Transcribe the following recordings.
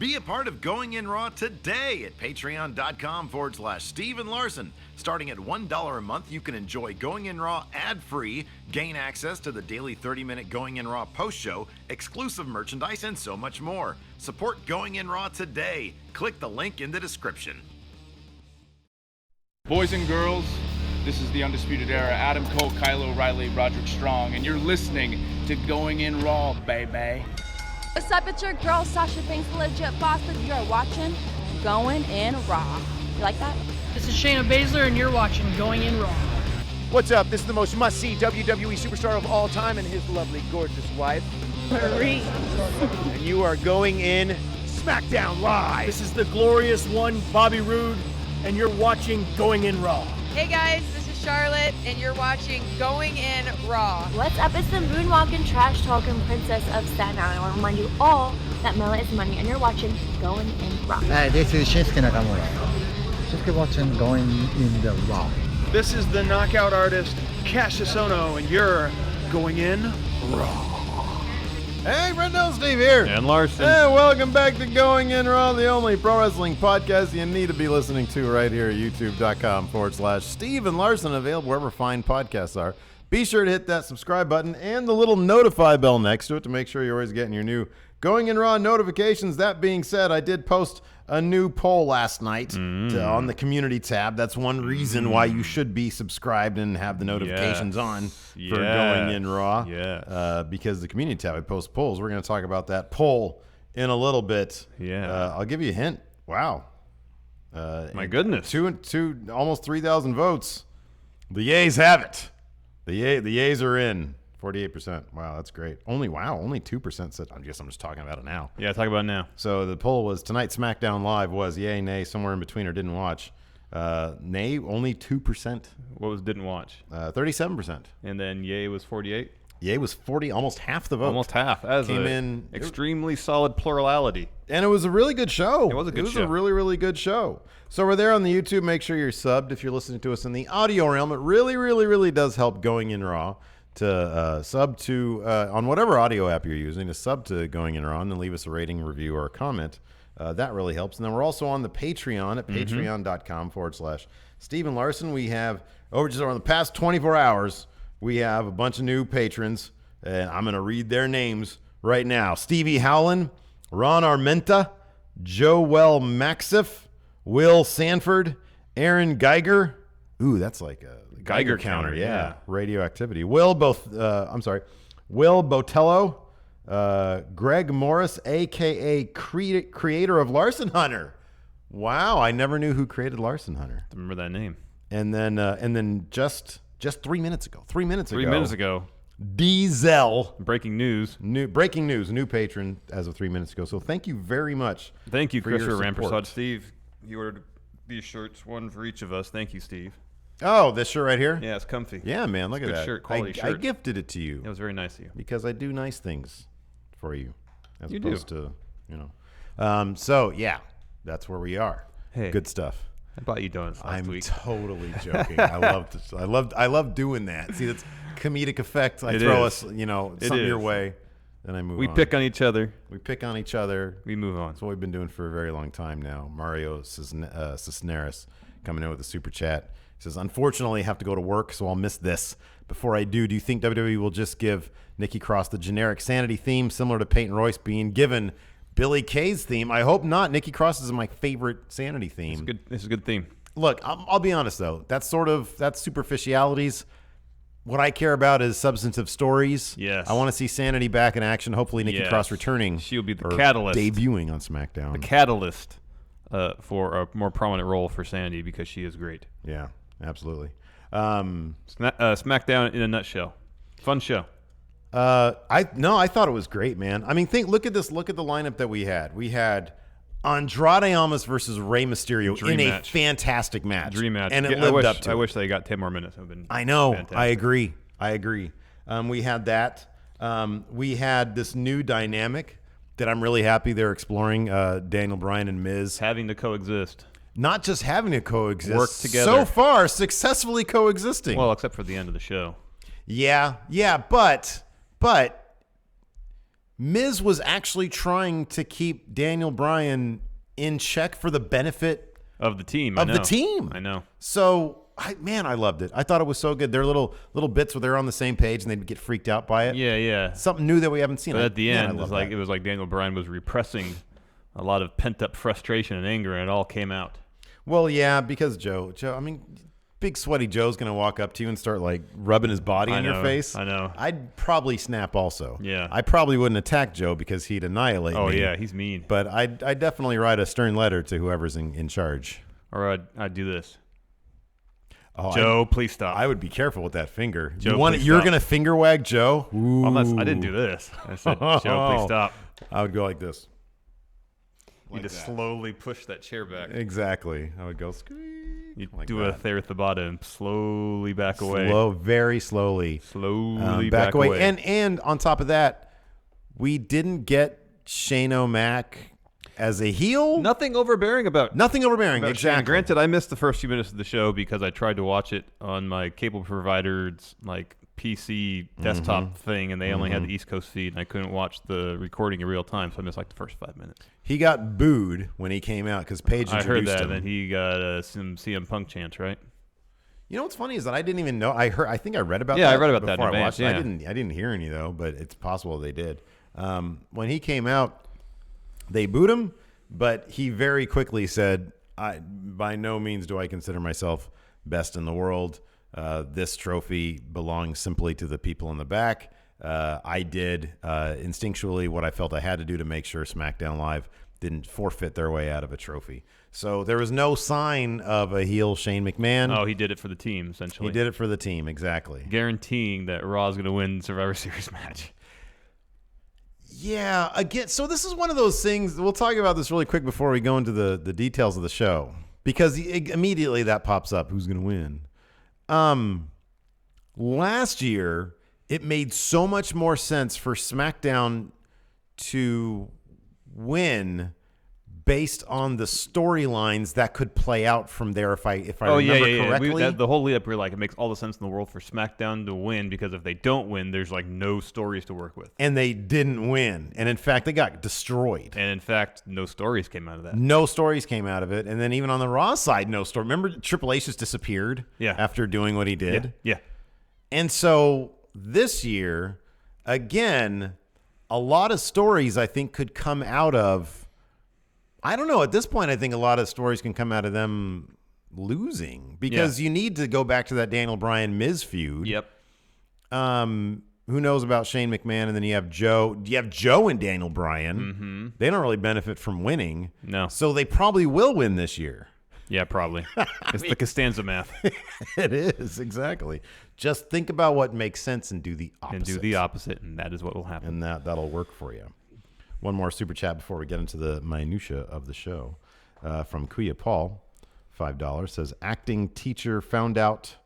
Be a part of Going In Raw today at patreon.com/Steven Larson. Starting at $1 a month, you can enjoy Going In Raw ad-free, gain access to the daily 30-minute Going In Raw post show, exclusive merchandise, and so much more. Support Going In Raw today. Click the link in the description. Boys and girls, this is the Undisputed Era. Adam Cole, Kyle O'Reilly, Roderick Strong, and you're listening to Going In Raw, baby. What's up, it's your girl, Sasha Banks, the legit boss, and you're watching Going In Raw. You like that? This is Shayna Baszler, and you're watching Going In Raw. What's up? This is the most must-see WWE superstar of all time and his lovely, gorgeous wife, Marie. And you are going in Smackdown Live. This is the glorious one, Bobby Roode, and you're watching Going In Raw. Hey guys, this is Charlotte, and you're watching Going In Raw. What's up? It's the moonwalking, trash-talking princess of Staten Island. I want to remind you all that Mela is money, and you're watching Going In Raw. Hi, this is Shinsuke Nakamura. Shinsuke watching Going In the Raw. This is the knockout artist, Cassius Ohno, and you're Going In Raw. Hey, Brendel Steve here. And Larson. Hey, welcome back to Going In Raw, the only pro wrestling podcast you need to be listening to right here at youtube.com/Steven Larson, available wherever fine podcasts are. Be sure to hit that subscribe button and the little notify bell next to it to make sure you're always getting your new Going In Raw notifications. That being said, I did post a new poll last night on the community tab. That's one reason why you should be subscribed and have the notifications on for Going In Raw. Because the community tab, I post polls. We're going to talk about that poll in a little bit. I'll give you a hint. Wow. My goodness. Two, almost 3,000 votes. The Yays have it. The Yays are in. 48%. Wow, that's great. Only 2% said. I guess I'm just talking about it now. Yeah, talk about it now. So the poll was tonight's SmackDown Live was yay, nay, somewhere in between, or didn't watch. Nay, only 2%. What was didn't watch? 37%. And then yay was 48. Yay was 40, almost half the vote. Almost half. As came in extremely solid plurality. And it was a really good show. It was a good show. It was a really, really good show. So we're there on the YouTube. Make sure you're subbed if you're listening to us in the audio realm. It really, really, really does help Going In Raw to sub to, on whatever audio app you're using, to sub to Going In Raw and then leave us a rating, review, or a comment. That really helps. And then we're also on the Patreon at patreon.com/Steven Larson. We have, over the past 24 hours, we have a bunch of new patrons, and I'm going to read their names right now. Stevie Howland, Ron Armenta, Joel Maxiff, Will Sanford, Aaron Geiger. Ooh, that's like a Geiger counter, yeah. Radioactivity. Will Botello, Greg Morris, a.k.a. creator of Larson Hunter. Wow, I never knew who created Larson Hunter. Remember that name. And then just 3 minutes ago. 3 minutes ago. Diesel. Breaking news. New patron as of 3 minutes ago. So thank you very much. Thank you, Christopher Rampersad. Rampersad. Steve, you ordered these shirts, one for each of us. Thank you, Steve. Oh, this shirt right here? Yeah, it's comfy. Yeah, man, look at that. Shirt, quality shirt. I gifted it to you. It was very nice of you. Because I do nice things for you. As you opposed do. to, so, yeah, that's where we are. Hey. Good stuff. I bought you donuts last week. I'm totally joking. I love doing that. See, that's comedic effect. I throw us, something your way, then I move on. We pick on each other. We pick on each other. We move on. That's what we've been doing for a very long time now. Mario Cisneros coming in with a super chat. He says, unfortunately, I have to go to work, so I'll miss this. Before I do you think WWE will just give Nikki Cross the generic Sanity theme similar to Peyton Royce being given Billy Kay's theme? I hope not. Nikki Cross is my favorite Sanity theme. It's a good theme. Look, I'll be honest, though. That's superficialities. What I care about is substantive stories. Yes. I want to see Sanity back in action. Hopefully Nikki Cross returning. She'll be the catalyst. Debuting on SmackDown. The catalyst for a more prominent role for Sanity because she is great. Yeah, absolutely. SmackDown in a nutshell. Fun show. I thought it was great, man. I mean, look at this. Look at the lineup that we had. We had Andrade Almas versus Rey Mysterio in a fantastic match. Dream match. And it lived up to it. I wish they got 10 more minutes. It would have been I know. fantastic. I agree. We had that. We had this new dynamic that I'm really happy they're exploring, Daniel Bryan and Miz. Having to coexist. Not just having to coexist. Work together. So far, successfully coexisting. Well, except for the end of the show. Yeah, but Miz was actually trying to keep Daniel Bryan in check for the benefit of the team. The team. I know. So, I loved it. I thought it was so good. There are little bits where they're on the same page and they'd get freaked out by it. Yeah. Something new that we haven't seen. But at the end, it was like Daniel Bryan was repressing a lot of pent-up frustration and anger, and it all came out. Well, yeah, because Joe, I mean, big sweaty Joe's going to walk up to you and start like rubbing his body in your face. I know. I'd probably snap also. Yeah. I probably wouldn't attack Joe because he'd annihilate me. Oh, yeah, he's mean. But I'd definitely write a stern letter to whoever's in charge. Or I'd do this. Oh, Joe, please stop. I would be careful with that finger. Joe, you're going to finger wag Joe? Ooh. I didn't do this. I said, Joe, please stop. I would go like this. You just slowly push that chair back. Exactly. I would go squeak. You like do that. a Therathabata and slowly back away. Very slowly. Slowly back away. And on top of that, we didn't get Shane O'Mac as a heel. Nothing overbearing about exactly. Shane. Granted, I missed the first few minutes of the show because I tried to watch it on my cable provider's PC desktop thing, and they only had the East Coast feed, and I couldn't watch the recording in real time, so I missed the first 5 minutes. He got booed when he came out because Paige introduced him. I heard that, and he got some CM Punk chants, right? You know what's funny is that I didn't even know. I think I read about that. Yeah, I read about before that in I watched advance, it. I didn't hear any though, but it's possible they did. When he came out, they booed him, but he very quickly said, by no means do I consider myself best in the world. This trophy belongs simply to the people in the back. I did instinctually what I felt I had to do to make sure SmackDown Live didn't forfeit their way out of a trophy. So there was no sign of a heel Shane McMahon. Oh, he did it for the team, essentially. He did it for the team, exactly. Guaranteeing that Raw is going to win the Survivor Series match. Yeah, again, so this is one of those things. We'll talk about this really quick before we go into the details of the show, because immediately that pops up. Who's going to win? Last year, it made so much more sense for SmackDown to win based on the storylines that could play out from there. If I remember correctly, the whole lead up, we're like, it makes all the sense in the world for SmackDown to win, because if they don't win, there's no stories to work with. And they didn't win, and in fact, they got destroyed. And in fact, no stories came out of that. No stories came out of it, and then even on the Raw side, no story. Remember, Triple H just disappeared. After doing what he did. Yeah. And so this year, again, a lot of stories I think could come out of. I don't know. At this point, I think a lot of stories can come out of them losing, because you need to go back to that Daniel Bryan Miz feud. Yep. Who knows about Shane McMahon? And then you have Joe. You have Joe and Daniel Bryan. Mm-hmm. They don't really benefit from winning. No. So they probably will win this year. Yeah, probably. It's the Costanza math. It is, exactly. Just think about what makes sense and do the opposite. And that is what will happen. And that'll work for you. One more super chat before we get into the minutia of the show. From Kuya Paul, $5, says, acting teacher found out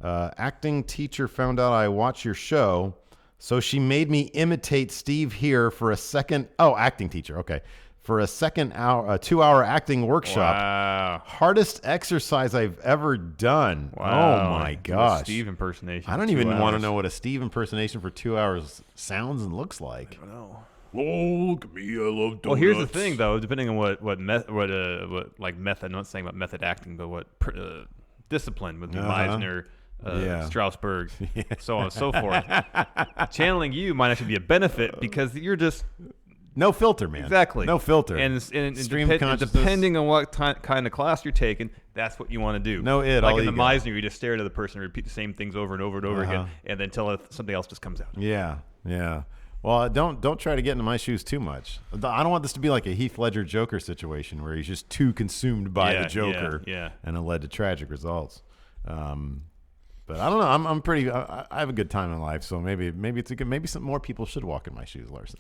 I watch your show, so she made me imitate Steve here for a second. Oh, acting teacher. Okay. For a 2-hour acting workshop. Wow. Hardest exercise I've ever done. Wow. Oh my gosh. Steve impersonation. I don't even want to know what a Steve impersonation for 2 hours sounds and looks like. I don't know. Oh, look at me, I love donuts. Well, here's the thing, though. Depending on what method, I'm not saying about method acting, but what discipline with Meisner, Strasbourg, so on and so forth. Channeling you might actually be a benefit, because you're just no filter, man. Exactly, no filter. And stream of consciousness. Depending on what kind of class you're taking, that's what you want to do. No, like in the Meisner, you just stare at the person and repeat the same things over and over and over again, and then until something else just comes out. Yeah. Well, don't try to get into my shoes too much. I don't want this to be like a Heath Ledger Joker situation where he's just too consumed by the Joker, and it led to tragic results. But I don't know. I'm pretty. I have a good time in life, so maybe it's maybe some more people should walk in my shoes, Larson.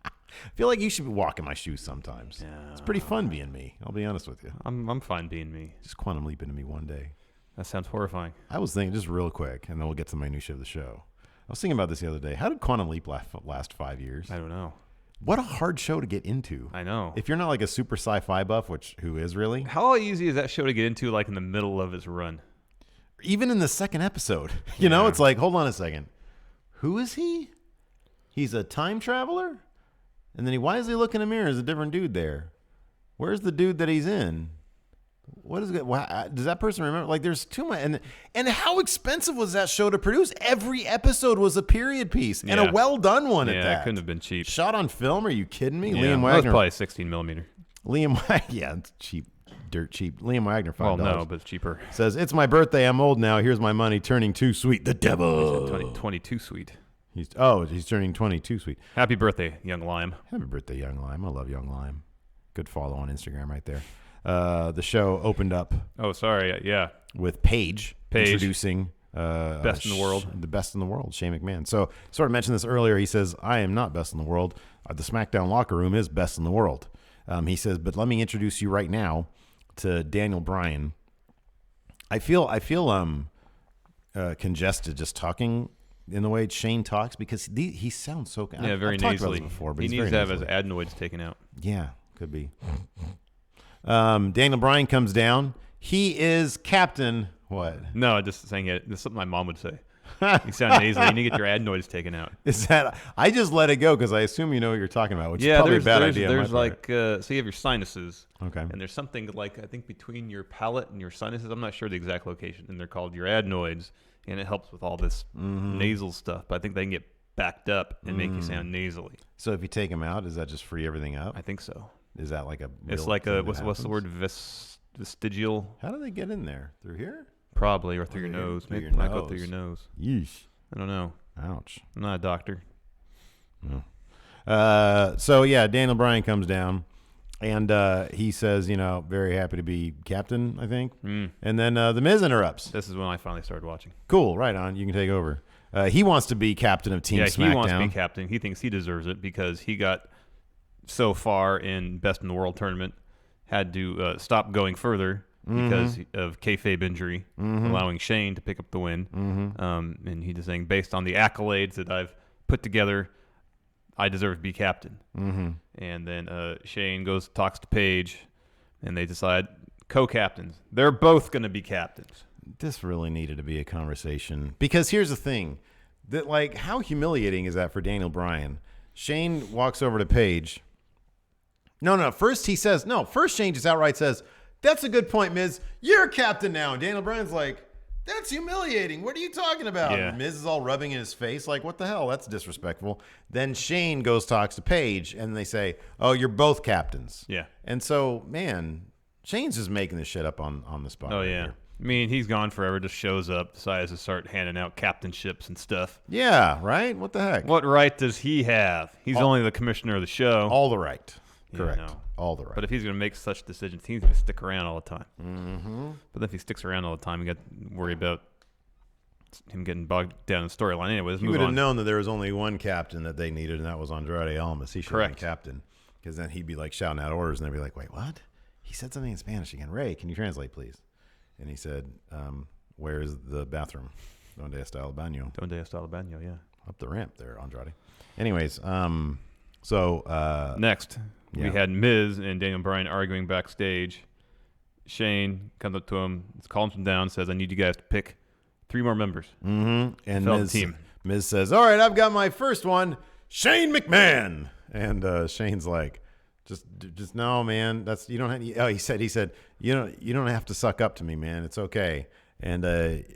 I feel like you should walk in my shoes sometimes. Yeah. It's pretty fun being me. I'll be honest with you. I'm fine being me. Just quantum leap into me one day. That sounds horrifying. I was thinking, just real quick, and then we'll get to the minutia of the show. I was thinking about this the other day. How did Quantum Leap last 5 years? I don't know. What a hard show to get into. I know. If you're not like a super sci-fi buff, who is really? How easy is that show to get into, like in the middle of its run? Even in the second episode. You know, it's like, hold on a second. Who is he? He's a time traveler? And then why is he looking in the mirror? There's a different dude there. Where's the dude that he's in? What is it? Does that person remember? Like, there's too much. And how expensive was that show to produce? Every episode was a period piece and a well done one at that. Yeah, it couldn't have been cheap. Shot on film? Are you kidding me? Yeah, Liam Wagner. That was probably 16 millimeter. Liam Wagner. Yeah, it's cheap. Dirt cheap. Liam Wagner, $5. Well, no, but it's cheaper. Says, it's my birthday. I'm old now. Here's my money. Turning too sweet. The devil. 22 sweet. He's turning 22 sweet. Happy birthday, Young Lime. Happy birthday, Young Lime. I love Young Lime. Good follow on Instagram right there. The show opened up. Oh, sorry. Yeah. With Paige. Introducing best in the world. The best in the world, Shane McMahon. So, sort of mentioned this earlier. He says, I am not best in the world. The SmackDown locker room is best in the world. He says, but let me introduce you right now to Daniel Bryan. I feel congested just talking in the way Shane talks because he sounds so. Yeah, very nasally. Before, but he needs to have his adenoids taken out. Yeah, could be. Daniel Bryan comes down. He is captain. What? No, just saying it. This is something my mom would say. You sound nasally. You need to get your adenoids taken out. Is that? I just let it go because I assume you know what you're talking about, which is probably a bad idea. There's like, so you have your sinuses. Okay. And there's something like, I think between your palate and your sinuses. I'm not sure the exact location. And they're called your adenoids. And it helps with all this nasal stuff. But I think they can get backed up and make you sound nasally. So if you take them out, does that just free everything up? I think so. Is that like a? It's like a what's the word? Vestigial. How do they get in there? Through here? Probably, or through your nose. Maybe it might go through your nose. Yeesh. I don't know. Ouch. I'm not a doctor. No. So yeah, Daniel Bryan comes down, and he says, very happy to be captain, I think. And then the Miz interrupts. This is when I finally started watching. Cool, right on. You can take over. He wants to be captain of Team Smackdown. Yeah, he wants to be captain. He thinks he deserves it because he got so far in Best in the World tournament, had to stop going further because of kayfabe injury, allowing Shane to pick up the win. And he's just saying, based on the accolades that I've put together, I deserve to be captain. And then Shane talks to Paige, and they decide co-captains. They're both going to be captains. This really needed to be a conversation because here's the thing, that like how humiliating is that for Daniel Bryan? Shane walks over to Paige. No. First Shane just outright says, "That's a good point, Miz. You're captain now." And Daniel Bryan's like, "That's humiliating. What are you talking about?" Yeah. And Miz is all rubbing in his face like, "What the hell? That's disrespectful." Then Shane talks to Paige, and they say, "Oh, you're both captains." Yeah. And so, man, Shane's just making this shit up on the spot. Oh, right yeah. here. I mean, he's gone forever, just shows up, decides to start handing out captainships and stuff. Yeah, right? What the heck? What right does he have? He's only the commissioner of the show. All the right. Yeah, Correct. no. All the right. But if he's going to make such decisions, he's going to stick around all the time. But if he sticks around all the time, you got to worry about him getting bogged down in the storyline. Anyways, he would have known that there was only one captain that they needed, and that was Andrade Almas. He should have been captain, because then he'd be like shouting out orders, and they'd be like, "Wait, what? He said something in Spanish again. Ray, can you translate, please?" And he said, "Where's the bathroom? Donde está el baño?" Donde está el baño, yeah. Up the ramp there, Andrade. Anyways, next, we had Miz and Daniel Bryan arguing backstage. Shane comes up to him, calms him down, says, "I need you guys to pick 3 more members." And Miz says, "All right, I've got my first one, Shane McMahon." And Shane's like, just no, man. That's you don't have. Oh, he said, you don't have to suck up to me, man. It's okay. And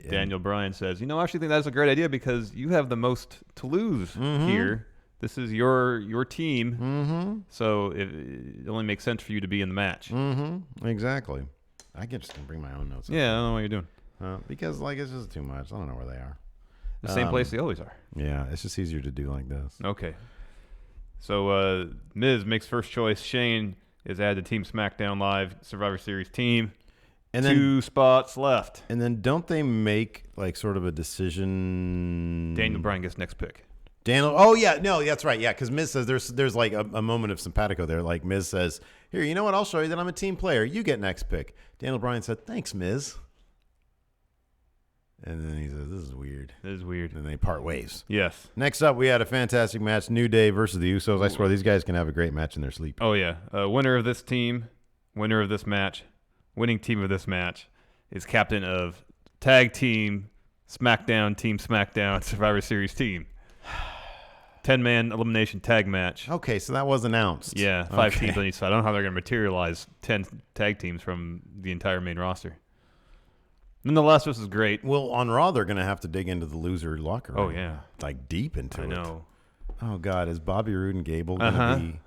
Daniel Bryan says, I actually think that's a great idea because you have the most to lose here. This is your team, so it only makes sense for you to be in the match. Exactly. I can just bring my own notes. Yeah, I don't know what you're doing. Because it's just too much. I don't know where they are. The same place they always are. Yeah, it's just easier to do like this. Okay. So Miz makes first choice. Shane is added to Team SmackDown Live Survivor Series team. And then 2 spots left. And then don't they make like sort of a decision? Daniel Bryan gets next pick. Oh yeah, no, that's right. Yeah, because Miz says there's like a moment of simpatico there. Like Miz says, "Here, you know what? I'll show you that I'm a team player. You get next pick." Daniel Bryan said, "Thanks, Miz." And then he says, "This is weird. This is weird." And they part ways. Yes. Next up, we had a fantastic match: New Day versus the Usos. I swear these guys can have a great match in their sleep. Oh yeah, winner of this team, winner of this match, winning team of this match is captain of tag team SmackDown Team SmackDown Survivor Series team. 10-man elimination tag match. Okay, so that was announced. Yeah, 5 teams on each side. I don't know how they're going to materialize 10 tag teams from the entire main roster. Nonetheless, this is great. Well, on Raw, they're going to have to dig into the loser locker room. Oh, yeah. Like, deep into it. I know. Oh, God. Is Bobby Roode and Gable going to be...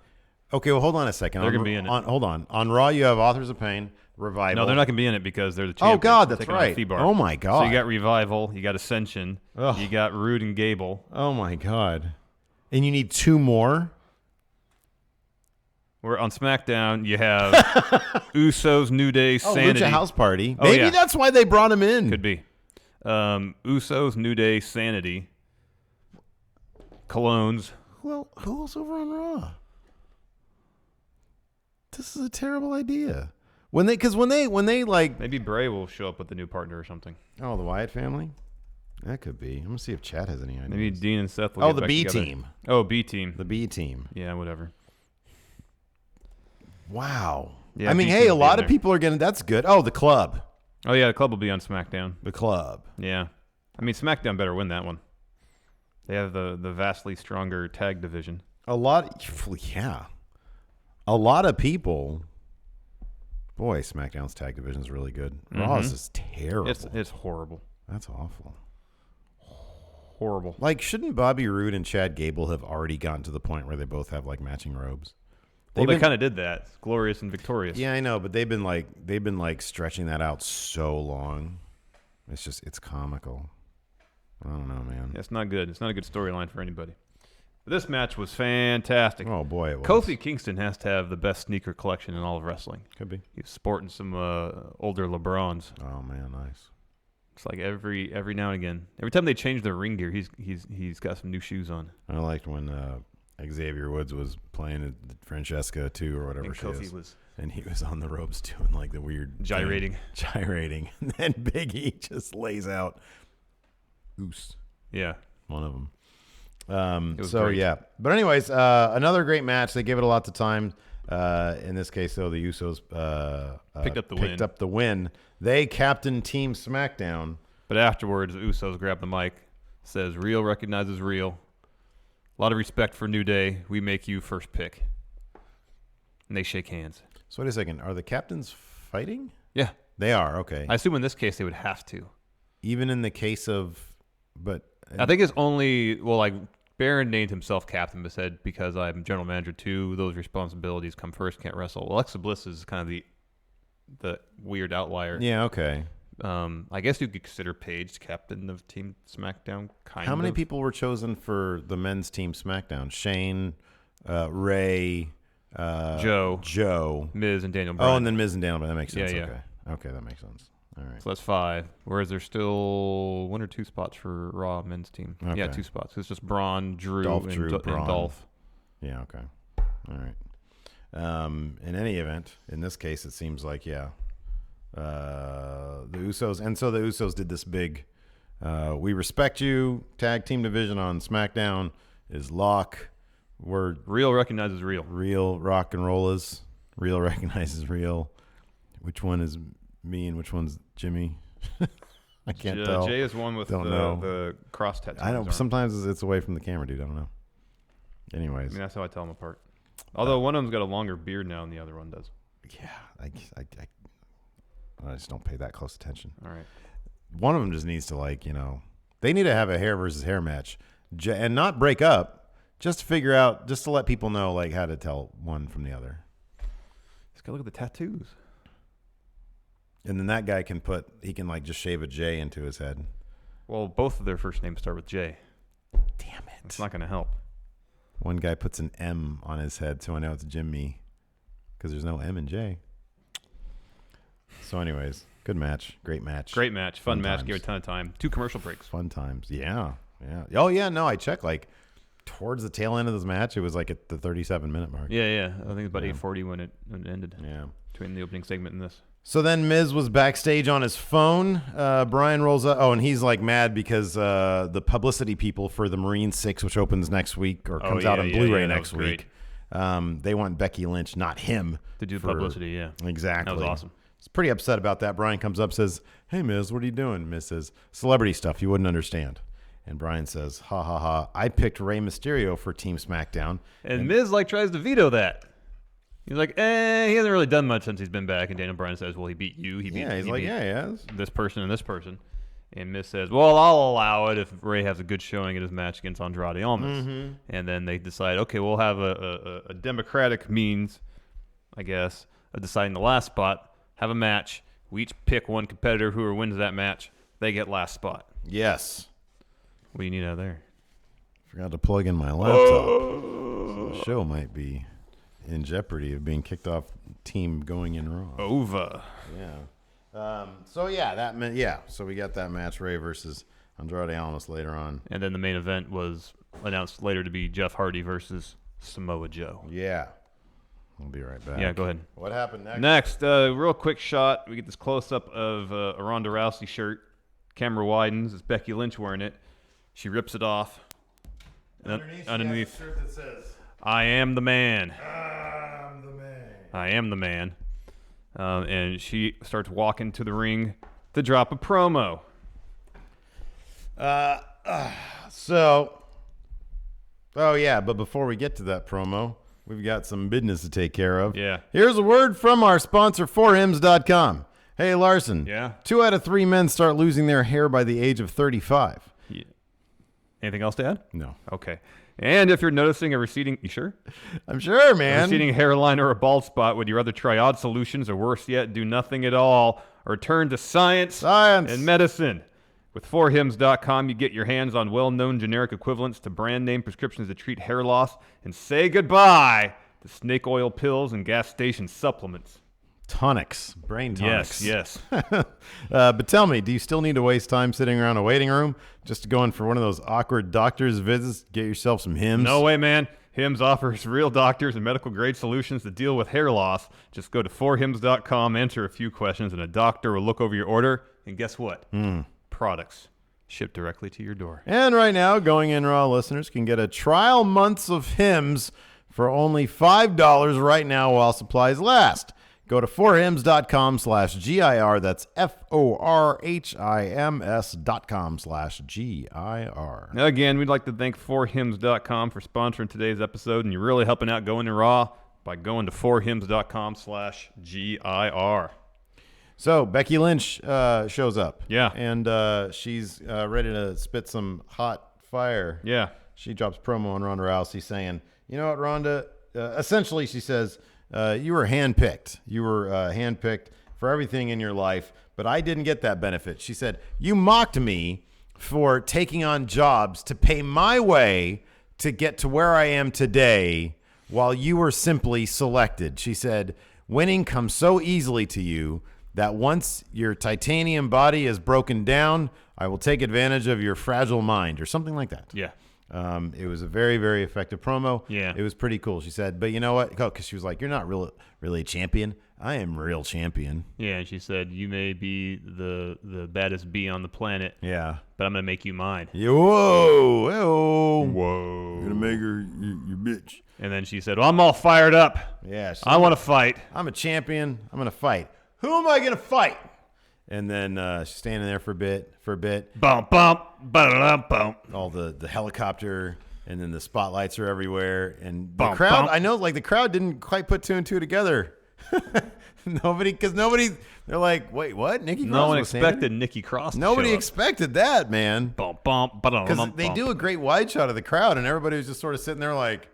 Okay, well, hold on a second. They're going to be in it. Hold on. On Raw, you have Authors of Pain, Revival. No, they're not going to be in it because they're the champions. Oh, God, that's right. F-Bar. Oh, my God. So you got Revival, you got Ascension, you got Roode and Gable. Oh, my God. And you need 2 more? We're on SmackDown, you have Usos, New Day, Sanity. Lucha House Party. Maybe that's why they brought him in. Could be. Usos, New Day, Sanity, Colognes. Well, who else over on Raw? This is a terrible idea. When they like... Maybe Bray will show up with the new partner or something. Oh, the Wyatt family? That could be. I'm going to see if Chad has any ideas. Maybe Dean and Seth will get the back B together. team. Oh, B team. The B team. Yeah, whatever. Wow. Yeah, I mean, hey, a lot of people are going to... That's good. Oh, the club. Oh, yeah, the club will be on SmackDown. The club. Yeah. I mean, SmackDown better win that one. They have the vastly stronger tag division. A lot... Yeah. A lot of people... Boy, SmackDown's tag division is really good. Raw's is terrible. It's horrible. That's awful. Horrible. Like, shouldn't Bobby Roode and Chad Gable have already gotten to the point where they both have, like, matching robes? Well, they kind of did that. Glorious and Victorious. Yeah, I know, but they've been stretching that out so long. It's comical. I don't know, man. It's not good. It's not a good storyline for anybody. But this match was fantastic. Oh, boy, it was. Kofi Kingston has to have the best sneaker collection in all of wrestling. Could be. He's sporting some older LeBrons. Oh, man, nice. It's like every now and again. Every time they change their ring gear, he's got some new shoes on. I liked when Xavier Woods was playing Francesca too, or whatever she is. And he was on the ropes doing like the weird gyrating. And then Big E just lays out Oos. Yeah. One of them. So great. Yeah. But anyways, another great match. They give it a lot of time. In this case, though, the Usos picked up the win. They captained Team SmackDown. But afterwards, the Usos grab the mic, says, "Real recognizes real. A lot of respect for New Day. We make you first pick." And they shake hands. So wait a second. Are the captains fighting? Yeah. They are. Okay. I assume in this case they would have to. Even in the case of... But I think it's only... Well, like, Baron named himself captain, but said, because I'm general manager too, those responsibilities come first, can't wrestle. Alexa Bliss is kind of the weird outlier. Yeah, okay. I guess you could consider Paige captain of Team SmackDown, How many people were chosen for the men's Team SmackDown? Shane, Ray, Joe, Miz, and Daniel Bryan. Oh, and then Miz and Daniel Bryan. That makes sense. Yeah. Okay, that makes sense. All right. So that's 5. Whereas there's still 1 or 2 spots for Raw men's team. Okay. Yeah, 2 spots. It's just Braun, Drew, and Braun. Dolph. Yeah, okay. All right. In any event, in this case, it seems like, the Usos. And so the Usos did this big, we respect you, tag team division on SmackDown is lock. We're real recognizes real. Real rock and rollers. Real recognizes real. Which one is me and which one's Jimmy? I can't tell. Jay is one with the cross tattoo. I know. Sometimes it's away from the camera, dude. I don't know. Anyways. I mean, that's how I tell them apart. Although one of them's got a longer beard now than the other one does. Yeah. I just don't pay that close attention. All right. One of them just needs to they need to have a hair versus hair match and not break up. Just to figure out, just to let people know, how to tell one from the other. Just gotta look at the tattoos. And then that guy can just shave a J into his head. Well, both of their first names start with J. Damn it. It's not gonna help. One guy puts an M on his head, so I know it's Jimmy. Because there's no M in J. So anyways, good match. Great match. Great match. Fun match. Gave a ton of time. 2 commercial breaks. Fun times. Yeah. Oh, yeah. No, I checked, towards the tail end of this match, it was at the 37-minute mark. Yeah. I think it was about 8:40 when it ended. Yeah. Between the opening segment and this. So then Miz was backstage on his phone. Brian rolls up. Oh, and he's mad because the publicity people for the Marine 6, which opens next week or comes out on Blu-ray next week, they want Becky Lynch, not him. To do publicity, yeah. Exactly. That was awesome. He's pretty upset about that. Brian comes up, says, "Hey, Miz, what are you doing?" Miz says, "Celebrity stuff. You wouldn't understand." And Brian says, ha, ha, ha, I picked Rey Mysterio for Team SmackDown. And Miz tries to veto that. He's like, he hasn't really done much since he's been back. And Daniel Bryan says, well, he beat you. He beat he has. This person and this person. And Miz says, well, I'll allow it if Rey has a good showing in his match against Andrade Almas. Mm-hmm. And then they decide, okay, we'll have a democratic means, I guess, of deciding the last spot. Have a match. We each pick one competitor. Whoever wins that match, they get last spot. Yes. What do you need out there? Forgot to plug in my laptop. So the show might be in jeopardy of being kicked off Team Going In Raw. Over. Yeah. So we got that match, Rey versus Andrade Almas later on. And then the main event was announced later to be Jeff Hardy versus Samoa Joe. Yeah. We'll be right back. Yeah, go ahead. What happened next? Next, real quick shot. We get this close-up of a Ronda Rousey shirt. Camera widens. It's Becky Lynch wearing it. She rips it off. Underneath, shirt that says, I am the man. I'm the man. I am the man. And she starts walking to the ring to drop a promo. But before we get to that promo, we've got some business to take care of. Yeah. Here's a word from our sponsor, forhims.com. Hey, Larson. Yeah? 2 out of 3 men start losing their hair by the age of 35. Yeah. Anything else to add? No. Okay. And if you're noticing a receding, you sure? I'm sure, A man. receding hairline or a bald spot, would you rather try odd solutions or worse yet, do nothing at all, or turn to science and medicine? With forhims.com, you get your hands on well-known generic equivalents to brand name prescriptions to treat hair loss and say goodbye to snake oil pills and gas station supplements. Tonics. Brain tonics. Yes. But tell me, do you still need to waste time sitting around a waiting room just to go in for one of those awkward doctor's visits? Get yourself some Hims? No way, man. Hims offers real doctors and medical-grade solutions to deal with hair loss. Just go to forhims.com, answer a few questions, and a doctor will look over your order. And guess what? Products shipped directly to your door. And right now, Going In Raw listeners can get a trial months of Hims for only $5 right now while supplies last. Go to forhims.com/GIR. That's forhims.com/GIR. Again, we'd like to thank forhims.com for sponsoring today's episode, and you're really helping out Going In Raw by going to forhims.com/GIR. So Becky Lynch shows up. Yeah. And she's ready to spit some hot fire. Yeah. She drops promo on Ronda Rousey saying, you know what, Ronda? Essentially, she says, you were handpicked. You were handpicked for everything in your life, but I didn't get that benefit. She said, you mocked me for taking on jobs to pay my way to get to where I am today while you were simply selected. She said, winning comes so easily to you that once your titanium body is broken down, I will take advantage of your fragile mind, or something like that. Yeah. It was a very, very effective promo. Yeah. It was pretty cool. She said, but you know what? Because she was like, you're not really a champion. I am real champion. Yeah, and she said, you may be the baddest bee on the planet. Yeah. But I'm going to make you mine. Yeah, whoa. Whoa. You're going to make her your bitch. And then she said, well, I'm all fired up. Yeah. I want to fight. I'm a champion. I'm going to fight. Who am I going to fight? And then she's standing there for a bit. Bump, bump, ba-da-dum, bump. All the helicopter, and then the spotlights are everywhere. And the Bump, crowd, bump. I know, like the crowd didn't quite put 2 and 2 together. Nobody, they're like, wait, what? Nikki Cross? No one was expected handed? Nikki Cross to Nobody show up. expected that, man. Bump, bump, ba-da-dum, Because bump. they do a great wide shot of the crowd, and everybody was just sort of sitting there like,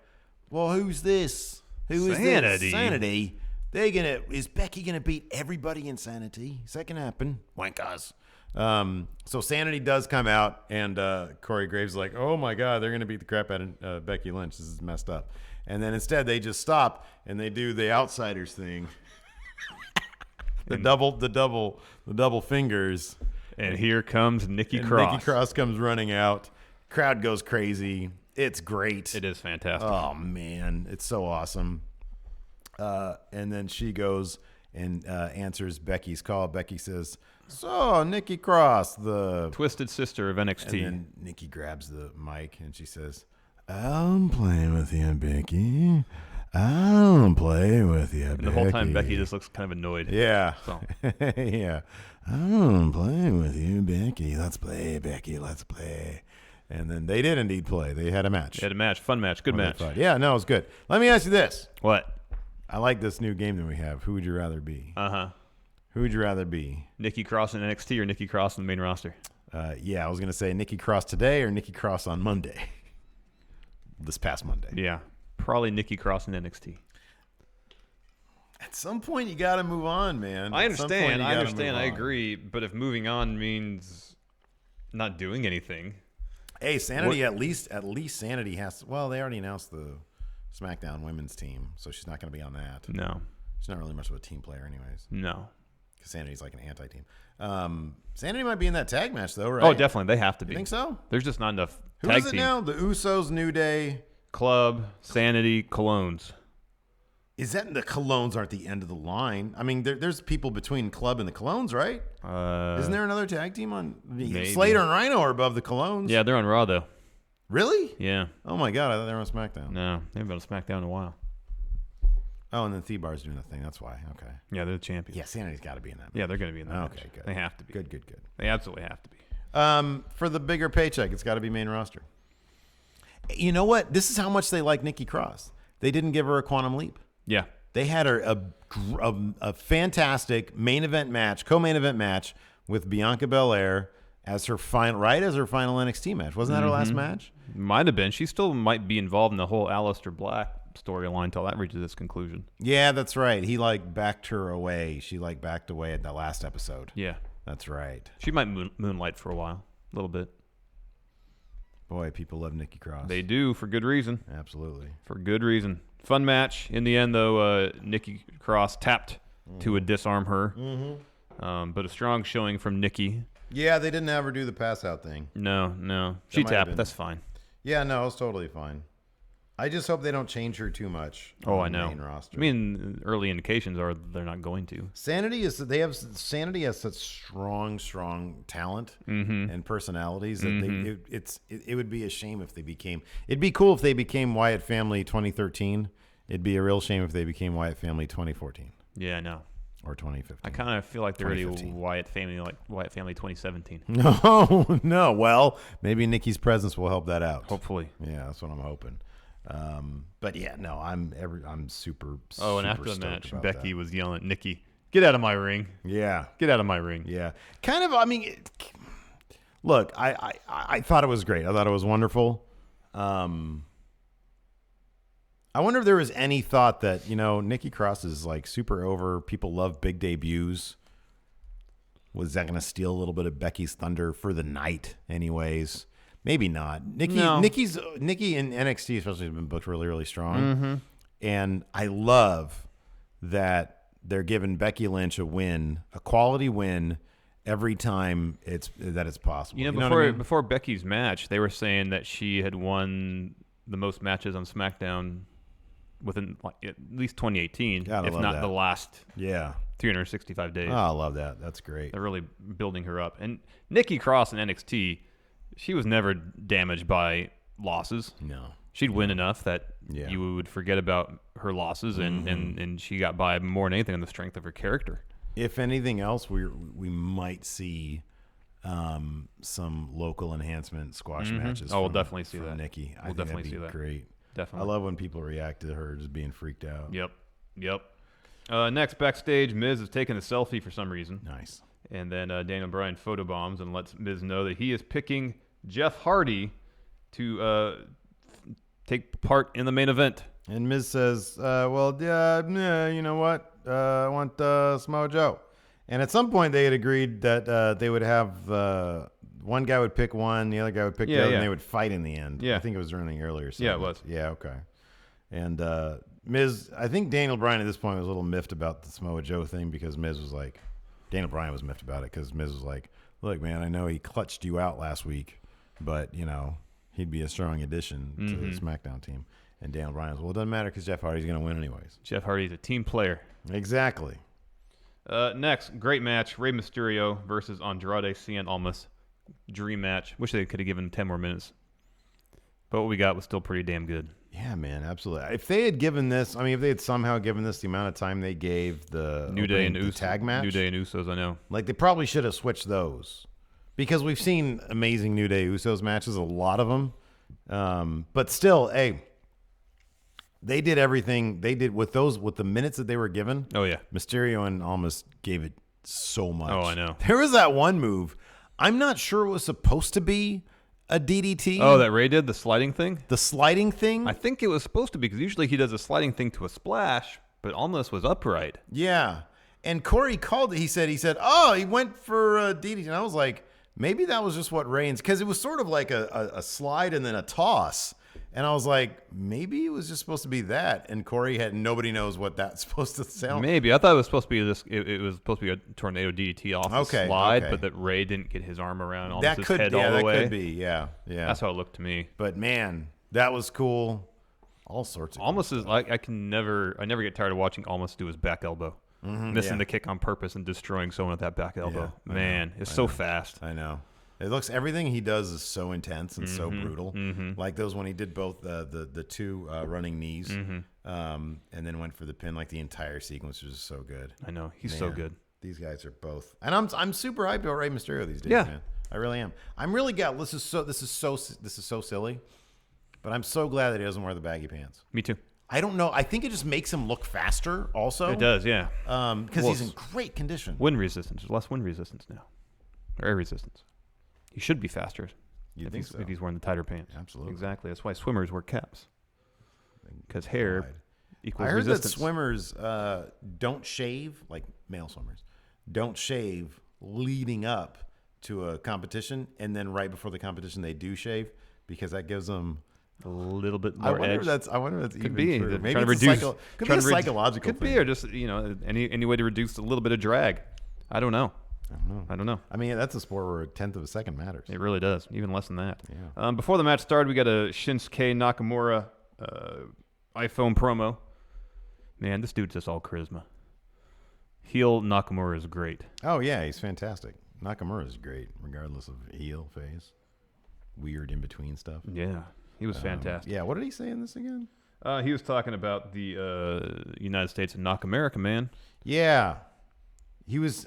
well, who's this? Who is Sanity. this? Sanity. Is Becky gonna beat everybody in Sanity? Is that gonna happen? Wankers. So Sanity does come out, and Corey Graves is like, oh my God, they're gonna beat the crap out of Becky Lynch. This is messed up. And then instead they just stop and they do the Outsiders thing. the double fingers. And here comes Nikki Cross. Nikki Cross comes running out. Crowd goes crazy. It's great. It is fantastic. Oh man, it's so awesome. And then she goes and answers Becky's call. Becky says, so Nikki Cross, the Twisted Sister of NXT. And then Nikki grabs the mic and she says, I'm playing with you, Becky. I'll play with you, And the whole time Becky just looks kind of annoyed. Yeah. So. Yeah. I'm playing with you, Becky. Let's play, Becky. Let's play. And then they did indeed play. They had a match. They had a match. Fun match. Good match. Yeah, no, it was good. Let me ask you this. What? I like this new game that we have. Who would you rather be? Who would you rather be? Nikki Cross in NXT or Nikki Cross in the main roster? Yeah, I was going to say Nikki Cross today or Nikki Cross on Monday. This past Monday. Yeah, probably Nikki Cross in NXT. At some point, you got to move on, man. I understand. I agree. But if moving on means not doing anything. Hey, Sanity, at least Sanity has to, well, they already announced the Smackdown women's team, so she's not going to be on that. No. She's not really much of a team player anyways. No. Because Sanity's like an anti-team. Sanity might be in that tag match, though, right? Oh, definitely. They have to be. You think so? There's just not enough Who tag is it teams. now? The Usos, New Day. Club, Sanity, Colognes. Is that the Colognes aren't the end of the line? I mean, there's people between Club and the Colognes, right? Isn't there another tag team on? Maybe. Slater and Rhino are above the Colognes. Yeah, they're on Raw, though. Really? Yeah. Oh, my God. I thought they were on SmackDown. No, they haven't been on SmackDown in a while. Oh, and then T-Bar's doing the thing. That's why. Okay. Yeah, they're the champions. Yeah, Sanity's got to be in that match. Yeah, they're going to be in that match. Okay, good. They have to be. Good. They absolutely have to be. For the bigger paycheck, it's got to be main roster. You know what? This is how much they like Nikki Cross. They didn't give her a quantum leap. Yeah. They had her a fantastic main event match, co-main event match with Bianca Belair as her final NXT match. Wasn't that her last match? Might have been. She still might be involved in the whole Aleister Black storyline until that reaches its conclusion. Yeah, that's right. He backed her away. She backed away at the last episode. Yeah. That's right. She might moonlight for a while. A little bit. Boy, people love Nikki Cross. They do, for good reason. Absolutely. For good reason. Fun match. In the end, though, Nikki Cross tapped to disarm her. But a strong showing from Nikki. Yeah, they didn't have her do the pass-out thing. No. She tapped. That's fine. Yeah, no, it's totally fine. I just hope they don't change her too much. Oh, I know. Main roster. I mean, early indications are they're not going to. Sanity has such strong talent and personalities that it would be a shame if they became. It'd be cool if they became Wyatt Family 2013. It'd be a real shame if they became Wyatt Family 2014. Yeah, I know. Or 2015. I kind of feel like they're already Wyatt Family 2017. No. Well, maybe Nikki's presence will help that out. Hopefully. Yeah, that's what I'm hoping. But yeah, no, I'm super. Oh, and super after the match, about Becky that. was yelling at Nikki, "Get out of my ring!" Yeah, get out of my ring. Yeah, kind of. I mean, look, I thought it was great. I thought it was wonderful. I wonder if there was any thought that Nikki Cross is super over. People love big debuts. Was that going to steal a little bit of Becky's thunder for the night, anyways? Maybe not. Nikki in NXT especially has been booked really, really strong. And I love that they're giving Becky Lynch a quality win every time it's possible. Before Becky's match, they were saying that she had won the most matches on SmackDown within at least 2018, if not the last 365 days. Oh, I love that. That's great. They're really building her up. And Nikki Cross in NXT, she was never damaged by losses. No. She'd win enough that you would forget about her losses, and she got by more than anything on the strength of her character. If anything else, we might see some local enhancement squash matches. We'll definitely see that. Nikki. We'll definitely see that. Great. Definitely. I love when people react to her just being freaked out. Yep. Next, backstage, Miz is taking a selfie for some reason. Nice. And then Daniel Bryan photobombs and lets Miz know that he is picking Jeff Hardy to take part in the main event. And Miz says, you know what? I want Samoa Joe. And at some point they had agreed that they would have one guy would pick one, the other guy would pick the other, and they would fight in the end. Yeah. I think it was during the earlier segment. Yeah, it was. Yeah, okay. And Miz, I think Daniel Bryan at this point was a little miffed about the Samoa Joe thing because Miz was like, Daniel Bryan was miffed about it because Miz was like, look, man, I know he clutched you out last week, but, he'd be a strong addition to the SmackDown team. And Daniel Bryan was, well, it doesn't matter because Jeff Hardy's going to win anyways. Jeff Hardy's a team player. Exactly. Next, great match, Rey Mysterio versus Andrade Cien Almas. Dream match. Wish they could have given him 10 more minutes. But what we got was still pretty damn good. Yeah, man, absolutely. If they had given this, if they had somehow given this the amount of time they gave the New Day and the Usos tag match. New Day and Usos, I know. They probably should have switched those. because we've seen amazing New Day Usos matches, a lot of them. But still, hey, they did everything they did with the minutes that they were given. Oh yeah, Mysterio and Almas gave it so much. Oh, I know. There was that one move. I'm not sure it was supposed to be a DDT. Oh, that Ray did, the sliding thing? The sliding thing? I think it was supposed to be, because usually he does a sliding thing to a splash, but Almas was upright. Yeah. And Corey called it. He said, oh, he went for a DDT. And I was like, maybe that was just what Reigns, because it was sort of like a slide and then a toss. And I was like, maybe it was just supposed to be that. And Corey nobody knows what that's supposed to sound. Maybe. I thought it was supposed to be it was supposed to be a tornado DDT off the slide, but that Ray didn't get his arm around Almas' head all the way. That could be, yeah. That's how it looked to me. But man, that was cool. All sorts of Almas is like, I never get tired of watching Almas do his back elbow. Missing the kick on purpose and destroying someone with that back elbow. Yeah, man, it's so fast. I know. Everything he does is so intense and so brutal. Like those when he did both the two running knees, and then went for the pin. Like the entire sequence was just so good. I know, he's so good. These guys are both, and I'm super hyped about Rey Mysterio these days. Yeah, man. I really am. I'm really glad. This is so silly, but I'm so glad that he doesn't wear the baggy pants. Me too. I don't know. I think it just makes him look faster. Also, it does. Yeah, because he's in great condition. Wind resistance. There's less wind resistance now, or air resistance. He should be faster if he's wearing the tighter pants. Absolutely. Exactly. That's why swimmers wear caps. Because hair equals I heard resistance. that swimmers don't shave, like male swimmers, don't shave leading up to a competition, and then right before the competition they do shave, because that gives them a little bit more edge. I wonder if that's could even be. true. Maybe Trying it's to reduce, a psychological could thing. be, or just any way to reduce a little bit of drag. I don't know. I mean, that's a sport where a tenth of a second matters. It really does, even less than that. Yeah. Before the match started, we got a Shinsuke Nakamura iPhone promo. Man, this dude's just all charisma. Heel Nakamura is great. Oh, yeah, he's fantastic. Nakamura is great, regardless of heel, face, weird in-between stuff. Yeah, he was fantastic. Yeah, what did he say in this again? He was talking about the United States and Knock America, man. Yeah. He was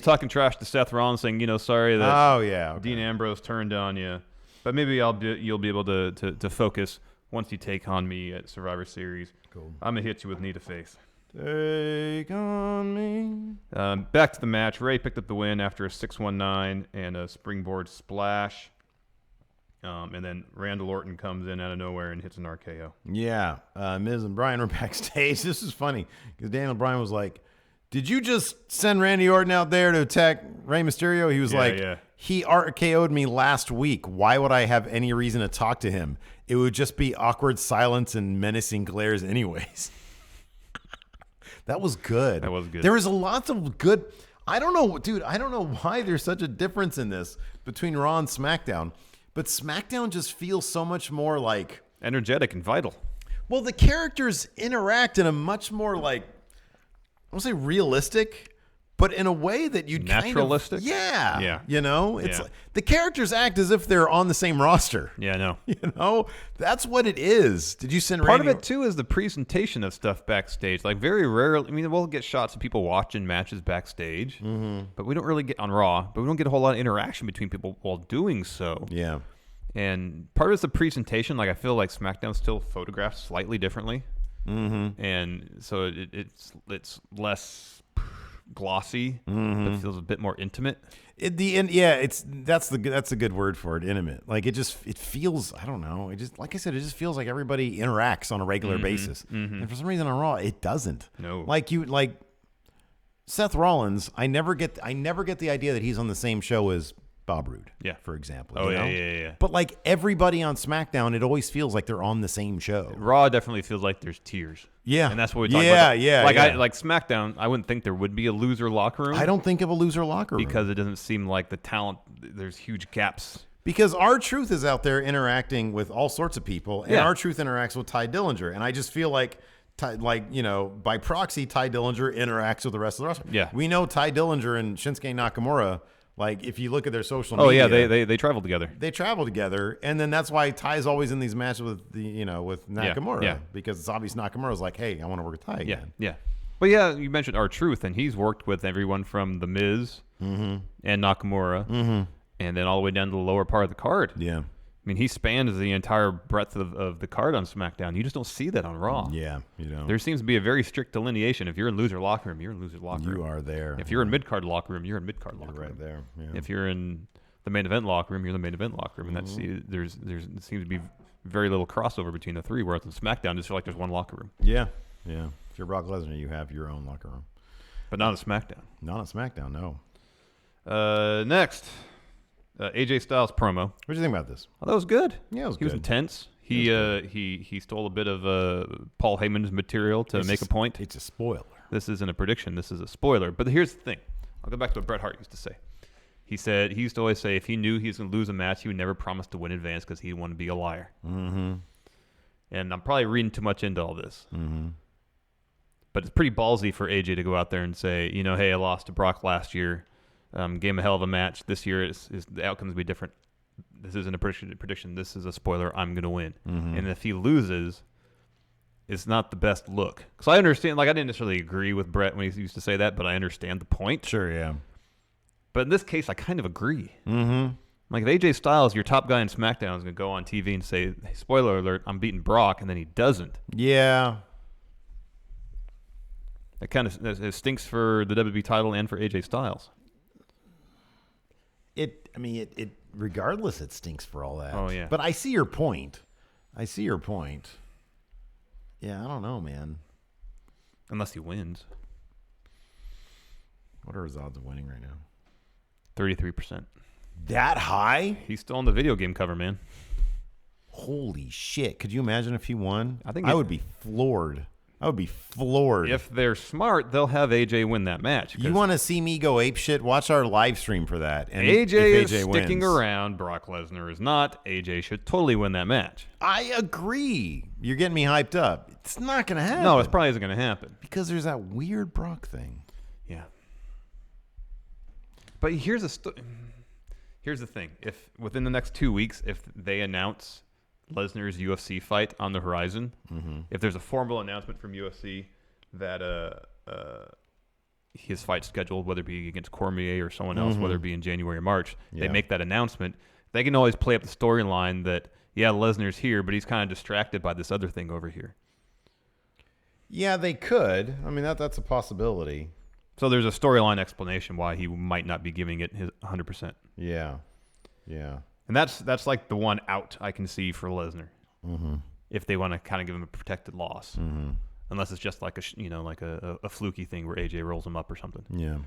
talking trash to Seth Rollins, saying, sorry that okay. Dean Ambrose turned on you, but maybe you'll be able to focus once you take on me at Survivor Series. Cool. I'm gonna hit you with knee to face. Take on me. Back to the match. Ray picked up the win after a 619 and a springboard splash. And then Randall Orton comes in out of nowhere and hits an RKO. Yeah. Miz and Bryan were backstage. This is funny because Daniel Bryan was like, did you just send Randy Orton out there to attack Rey Mysterio? He was he RKO'd me last week. Why would I have any reason to talk to him? It would just be awkward silence and menacing glares anyways. That was good. That was good. There was a lot of good. I don't know, dude. I don't know why there's such a difference in this between Raw and SmackDown. But SmackDown just feels so much more like energetic and vital. Well, the characters interact in a much more like, I won't say realistic, but in a way that you'd naturalistic. Yeah. It's like, the characters act as if they're on the same roster. Yeah, I know. That's what it is. Did you send part of it too is the presentation of stuff backstage. Like very rarely, I mean, we'll get shots of people watching matches backstage, but we don't really get on Raw. But we don't get a whole lot of interaction between people while doing so. Yeah. And part of it's the presentation. Like I feel like SmackDown still photographed slightly differently. And so it's less glossy, but it feels a bit more intimate. That's a good word for it. Intimate. Like it feels. I don't know. It just like I said. It just feels like everybody interacts on a regular basis, and for some reason on Raw it doesn't. No. Like Seth Rollins. I never get the idea that he's on the same show as Bob Roode, for example. Oh, yeah. But like everybody on SmackDown, it always feels like they're on the same show. Raw definitely feels like there's tiers. Yeah. And that's what we talk about. Like SmackDown, I wouldn't think there would be a loser locker room. I don't think of a loser locker room. Because it doesn't seem like the talent, there's huge gaps. Because R-Truth is out there interacting with all sorts of people, and R-Truth interacts with Ty Dillinger. And I just feel like by proxy, Ty Dillinger interacts with the rest of the roster. Yeah. We know Ty Dillinger and Shinsuke Nakamura. Like, if you look at their social media... Oh, yeah, they travel together. They travel together, and then that's why Ty's always in these matches with with Nakamura. Yeah. Because it's obvious Nakamura's like, hey, I want to work with Ty again. Yeah. But yeah, you mentioned R-Truth, and he's worked with everyone from The Miz and Nakamura and then all the way down to the lower part of the card. Yeah. I mean, he spans the entire breadth of the card on SmackDown. You just don't see that on Raw. Yeah, you don't. There seems to be a very strict delineation. If you're in loser locker room, you're in loser locker room. You are there. If you're in mid-card locker room, you're in mid-card locker room. Right there. Yeah. If you're in the main event locker room, you're in the main event locker room. And that's there seems to be very little crossover between the three, whereas in SmackDown, it's like there's one locker room. Yeah, yeah. If you're Brock Lesnar, you have your own locker room. But not on SmackDown. Not on SmackDown, no. Next, AJ Styles promo. What do you think about this? Oh, that was good. Yeah, it was He was intense. He stole a bit of Paul Heyman's material to make a point. It's a spoiler. This isn't a prediction. This is a spoiler. But here's the thing. I'll go back to what Bret Hart used to say. He used to always say if he knew he was going to lose a match, he would never promise to win in advance because he'd want to be a liar. Mm-hmm. And I'm probably reading too much into all this. Mm-hmm. But it's pretty ballsy for AJ to go out there and say, hey, I lost to Brock last year. Gave him a hell of a match. This year, the outcome's going to be different. This isn't a prediction. This is a spoiler. I'm going to win. Mm-hmm. And if he loses, it's not the best look. Because I understand, I didn't necessarily agree with Bret when he used to say that, but I understand the point. Sure, yeah. But in this case, I kind of agree. Mm-hmm. Like, if AJ Styles, your top guy in SmackDown, is going to go on TV and say, hey, spoiler alert, I'm beating Brock, and then he doesn't. Yeah. It kind of stinks for the WWE title and for AJ Styles. It regardless, it stinks for all that. Oh, yeah. But I see your point. Yeah, I don't know, man. Unless he wins. What are his odds of winning right now? 33%. That high? He's still on the video game cover, man. Holy shit. Could you imagine if he won? I would be floored. If they're smart, they'll have AJ win that match. You want to see me go ape shit? Watch our live stream for that. And AJ is sticking wins, around. Brock Lesnar is not. AJ should totally win that match. I agree. You're getting me hyped up. It's not going to happen. No, it probably isn't going to happen. Because there's that weird Brock thing. Yeah. But here's the thing. If within the next 2 weeks, if they announce Lesnar's UFC fight on the horizon, if there's a formal announcement from UFC that his fight scheduled, whether it be against Cormier or someone else, whether it be in January or March, they make that announcement, they can always play up the storyline that, yeah, Lesnar's here, but he's kind of distracted by this other thing over here. Yeah, they could. I mean, that's a possibility. So there's a storyline explanation why he might not be giving it his 100%. Yeah. And that's like the one out I can see for Lesnar, if they want to kind of give him a protected loss, unless it's just like a fluky thing where AJ rolls him up or something. Yeah.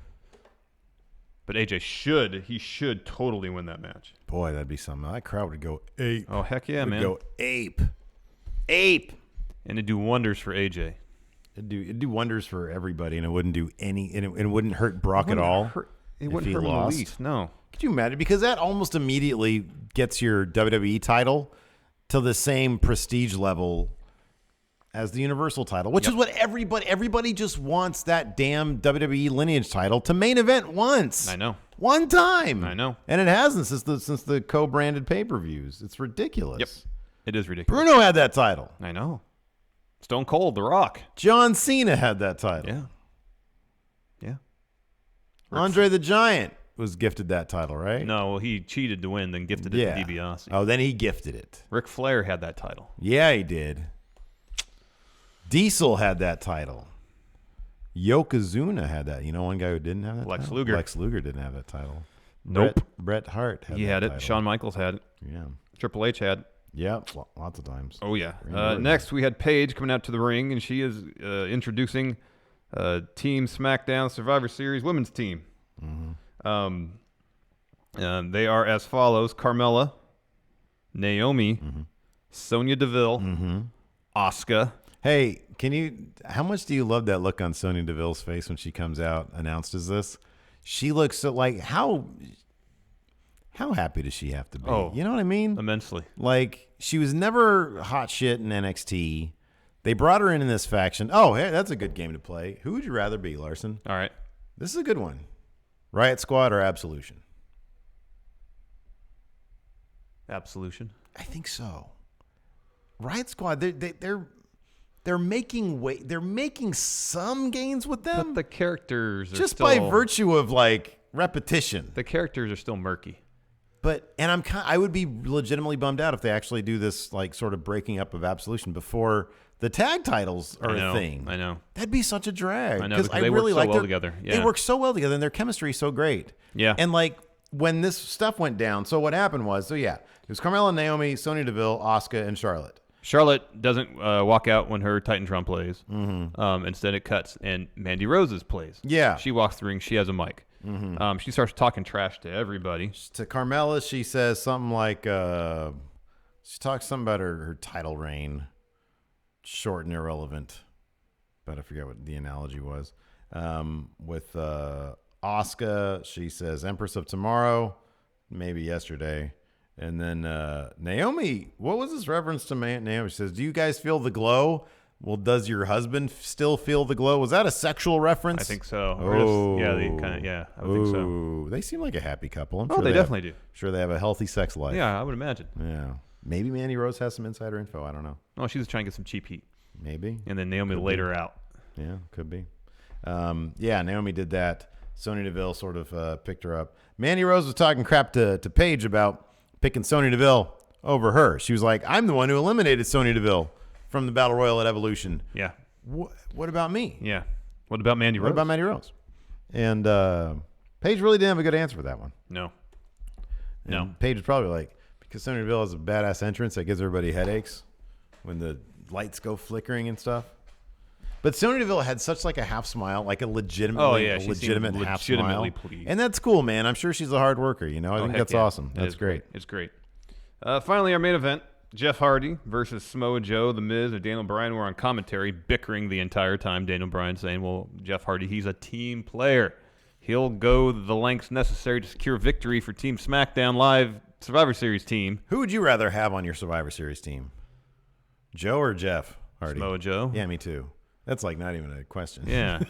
But AJ should totally win that match. Boy, that'd be something. That crowd would go ape. Oh heck yeah, man! Go ape, and it'd do wonders for AJ. It'd do wonders for everybody, and it wouldn't do it wouldn't hurt Brock at all. It wouldn't hurt him in the least. No. Could you imagine? Because that almost immediately gets your WWE title to the same prestige level as the Universal title, which is what everybody just wants that damn WWE lineage title to main event once. I know. One time. I know. And it hasn't since the co-branded pay-per-views. It's ridiculous. Yep. It is ridiculous. Bruno had that title. I know. Stone Cold, The Rock. John Cena had that title. Yeah. Andre the Giant was gifted that title, right? No, well, he cheated to win, then gifted it to DiBiase. Oh, then he gifted it. Ric Flair had that title. Yeah, he did. Diesel had that title. Yokozuna had that. You know one guy who didn't have that Lex title? Luger. Lex Luger didn't have that title. Nope. Bret Hart had He that had it. title. Shawn Michaels had it. Yeah. Triple H had it. Yeah, lots of times. Oh, yeah. Next, we had Paige coming out to the ring, and she is introducing Team Smackdown Survivor Series women's team. They are as follows: Carmella, Naomi, Sonya Deville, Asuka. Hey, how much do you love that look on Sonya Deville's face when she comes out announced as this? She looks so how happy does she have to be? Oh, you know what I mean? Immensely. Like, she was never hot shit in NXT. They brought her in this faction. Oh, hey, that's a good game to play. Who would you rather be, Larson? All right. This is a good one. Riot Squad or Absolution? Absolution. I think so. Riot Squad, they're making some gains with them. But the characters are just still, by virtue of like repetition. The characters are still murky. And I would be legitimately bummed out if they actually do this like sort of breaking up of Absolution before the tag titles are a thing. I know. That'd be such a drag. I know, because I they really work so like well together. Yeah. They work so well together, and their chemistry is so great. Yeah. And like when this stuff went down, so what happened was, it was Carmella, Naomi, Sonya Deville, Asuka, and Charlotte. Charlotte doesn't walk out when her Titantron plays. Mm-hmm. Instead, it cuts, and Mandy Rose's plays. Yeah. She walks the ring. She has a mic. Mm-hmm. She starts talking trash to everybody. To Carmella, she says something like, she talks something about her title reign, short and irrelevant, but I forget what the analogy was. With Asuka, she says Empress of Tomorrow, maybe yesterday. And then Naomi, what was this reference to Naomi? She says, do you guys feel the glow? Well, does your husband still feel the glow? Was that a sexual reference? I think so. Oh. I would think so. They seem like a happy couple. They definitely do. Sure, they have a healthy sex life. Yeah, I would imagine. Yeah. Maybe Mandy Rose has some insider info. I don't know. Oh, she was trying to get some cheap heat. Maybe. And then Naomi laid her out. Yeah, could be. Naomi did that. Sonya Deville sort of picked her up. Mandy Rose was talking crap to Paige about picking Sonya Deville over her. She was like, I'm the one who eliminated Sonya Deville from the Battle Royal at Evolution. Yeah. What about me? Yeah. What about Mandy Rose? What about Mandy Rose? And Paige really didn't have a good answer for that one. No. And Paige was probably like, because Sonya Deville has a badass entrance that gives everybody headaches when the lights go flickering and stuff. But Sonya Deville had such like a half smile, like a legitimate half smile. Pleased. And that's cool, man. I'm sure she's a hard worker, you know? I think that's awesome. That's great. It's great. Finally, our main event, Jeff Hardy versus Samoa Joe, The Miz, and Daniel Bryan were on commentary, bickering the entire time. Daniel Bryan saying, well, Jeff Hardy, he's a team player. He'll go the lengths necessary to secure victory for Team Smackdown Live Survivor Series team. Who would you rather have on your Survivor Series team? Joe or Jeff Hardy? Samoa Joe. Yeah, me too. That's like not even a question. Yeah.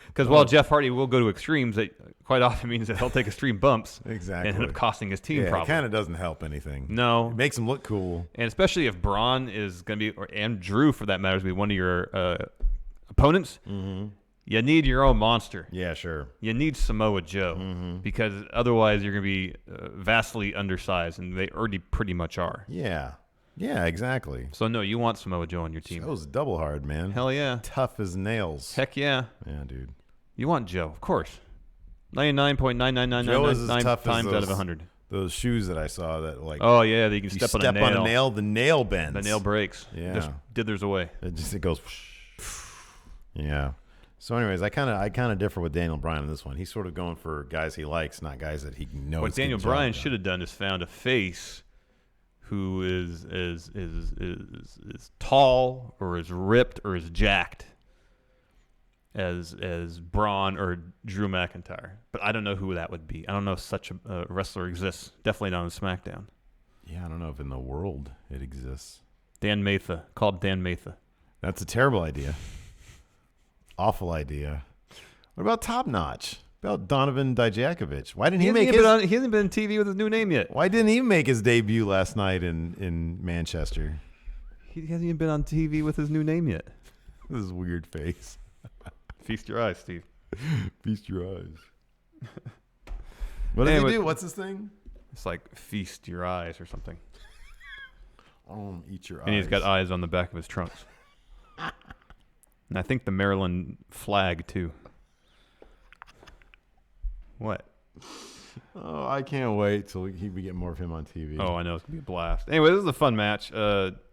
Because while Jeff Hardy will go to extremes, that quite often means that he'll take extreme bumps. Exactly. And end up costing his team It probably. kind of doesn't help anything. No. It makes him look cool. And especially if Braun is going to be, and Drew for that matter, is going to be one of your opponents, you need your own monster. Yeah, sure. You need Samoa Joe because otherwise you're going to be vastly undersized, and they already pretty much are. Yeah. Yeah, exactly. So, no, you want Samoa Joe on your team. Joe's double hard, man. Hell yeah. Tough as nails. Heck yeah. Yeah, dude. You want Joe, of course. 99.99999 Joe is as tough times as out of 100. Those shoes that I saw that like. Oh yeah, that you can step on a nail. The nail bends. The nail breaks. Yeah. Just dithers away. It goes. Yeah. So, anyways, I kind of differ with Daniel Bryan on this one. He's sort of going for guys he likes, not guys that he knows. What Daniel Bryan should have done is found a face who is tall or is ripped or is jacked as Braun or Drew McIntyre. But I don't know who that would be. I don't know if such a wrestler exists. Definitely not on SmackDown. Yeah, I don't know if in the world it exists. Dan Matha. Called Dan Matha. That's a terrible idea. Awful idea. What about Top Notch? About Donovan Dijakovic? Why didn't he make his... He hasn't been on TV with his new name yet. Why didn't he make his debut last night in Manchester? He hasn't even been on TV with his new name yet. This is a weird face. Feast your eyes, Steve. Feast your eyes. What does he do? What's his thing? It's like feast your eyes or something. Eat your eyes. And he's got eyes on the back of his trunks. And I think the Maryland flag, too. What? Oh, I can't wait till we get more of him on TV. Oh, I know. It's going to be a blast. Anyway, this is a fun match.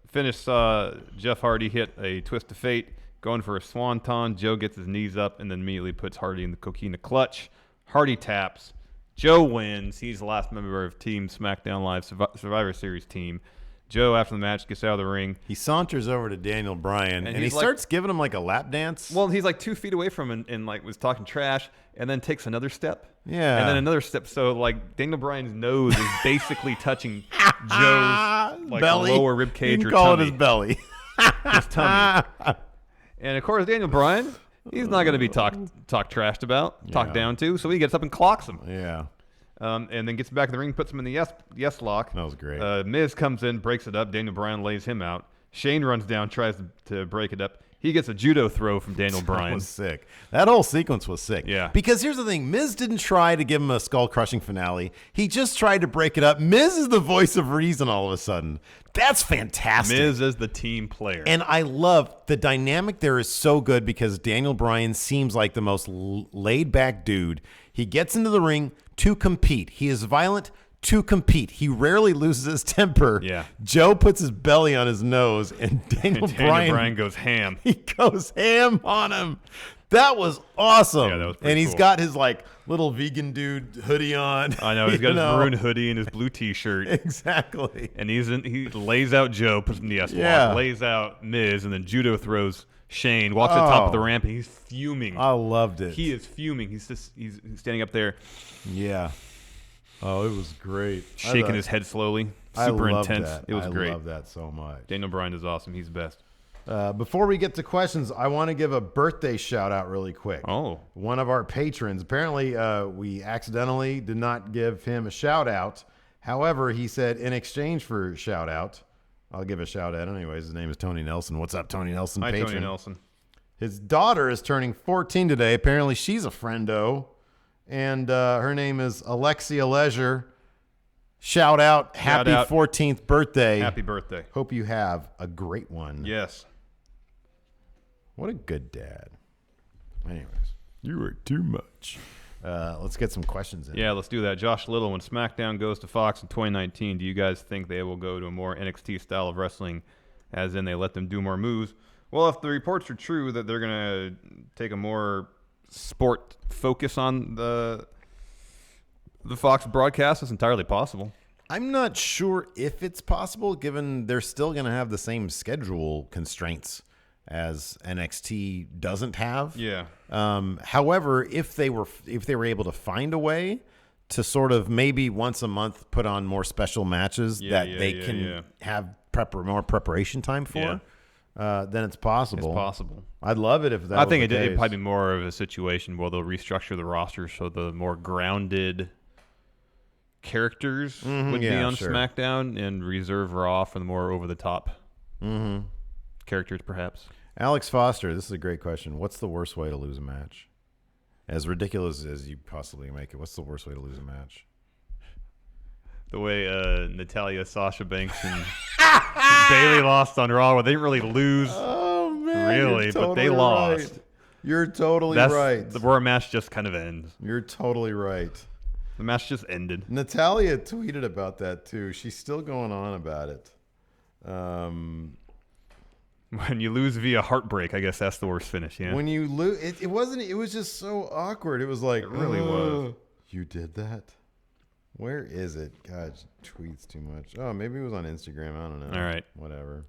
Finish saw Jeff Hardy hit a twist of fate, going for a swanton. Joe gets his knees up and then immediately puts Hardy in the coquina clutch. Hardy taps. Joe wins. He's the last member of Team Smackdown Live Survivor Series team. Joe, after the match, gets out of the ring. He saunters over to Daniel Bryan, and he starts giving him like a lap dance. Well, he's like 2 feet away from him and like was talking trash, and then takes another step. Yeah. And then another step. So like Daniel Bryan's nose is basically touching Joe's like belly. Lower rib cage or call tummy. it his belly. His tummy. And of course, Daniel Bryan, he's not going to be talked down to, so he gets up and clocks him. Yeah. And then gets back in the ring, puts him in the yes lock. That was great. Miz comes in, breaks it up. Daniel Bryan lays him out. Shane runs down, tries to break it up. He gets a judo throw from Daniel Bryan. That was sick. That whole sequence was sick. Yeah. Because here's the thing. Miz didn't try to give him a skull-crushing finale. He just tried to break it up. Miz is the voice of reason all of a sudden. That's fantastic. Miz is the team player. And I love the dynamic there is so good because Daniel Bryan seems like the most laid-back dude. He gets into the ring to compete. He is violent to compete. He rarely loses his temper. Yeah. Joe puts his belly on his nose, and Daniel Bryan goes ham. He goes ham on him. That was awesome. Yeah, that was pretty and he's cool. got his like little vegan dude hoodie on. I know he's got his maroon hoodie and his blue T-shirt. Exactly. And he lays out Joe, puts him in the S-lock, Yeah. lays out Miz, and then judo throws Shane. Walks to the top of the ramp, and he's fuming. I loved it. He is fuming. He's standing up there. Yeah. Oh, it was great. Shaking his head slowly. I Super loved intense. that. It was great. I love that so much. Daniel Bryan is awesome. He's the best. Before we get to questions, I want to give a birthday shout out really quick. Oh. One of our patrons. Apparently, we accidentally did not give him a shout out. However, he said in exchange for a shout out, I'll give a shout out anyways. His name is Tony Nelson. What's up, Tony Nelson? Hi, patron. Tony Nelson. His daughter is turning 14 today. Apparently, she's a friendo. And her name is Alexia Leisure. Shout out. Happy 14th birthday. Happy birthday. Hope you have a great one. Yes. What a good dad. Anyways, you were too much. Let's get some questions in. Yeah, let's do that. Josh Little, when SmackDown goes to Fox in 2019, do you guys think they will go to a more NXT style of wrestling, as in they let them do more moves? Well, if the reports are true that they're going to take a more sport focus on the Fox broadcast, it's entirely possible. I'm not sure if it's possible, given they're still going to have the same schedule constraints as NXT doesn't have. Yeah. However, if they were able to find a way to sort of maybe once a month put on more special matches they can have more preparation time for, then it's possible. It's possible. I'd love it if that. I was think the it'd case. probably be more of a situation where they'll restructure the roster so the more grounded characters would be on SmackDown and reserve Raw for the more over the top characters, perhaps. Alex Foster, this is a great question. What's the worst way to lose a match? As ridiculous as you possibly make it, what's the worst way to lose a match? The way Natalya, Sasha Banks, and Bayley lost on Raw, where they didn't really lose, really, but they lost. Right. You're totally right. Where a match just kind of ends. You're totally right. The match just ended. Natalya tweeted about that too. She's still going on about it. When you lose via heartbreak, I guess that's the worst finish. Yeah. When you lose, it wasn't. It was just so awkward. It was like, it really was. You did that. Where is it? God, she tweets too much. Oh, maybe it was on Instagram. I don't know. All right. Whatever.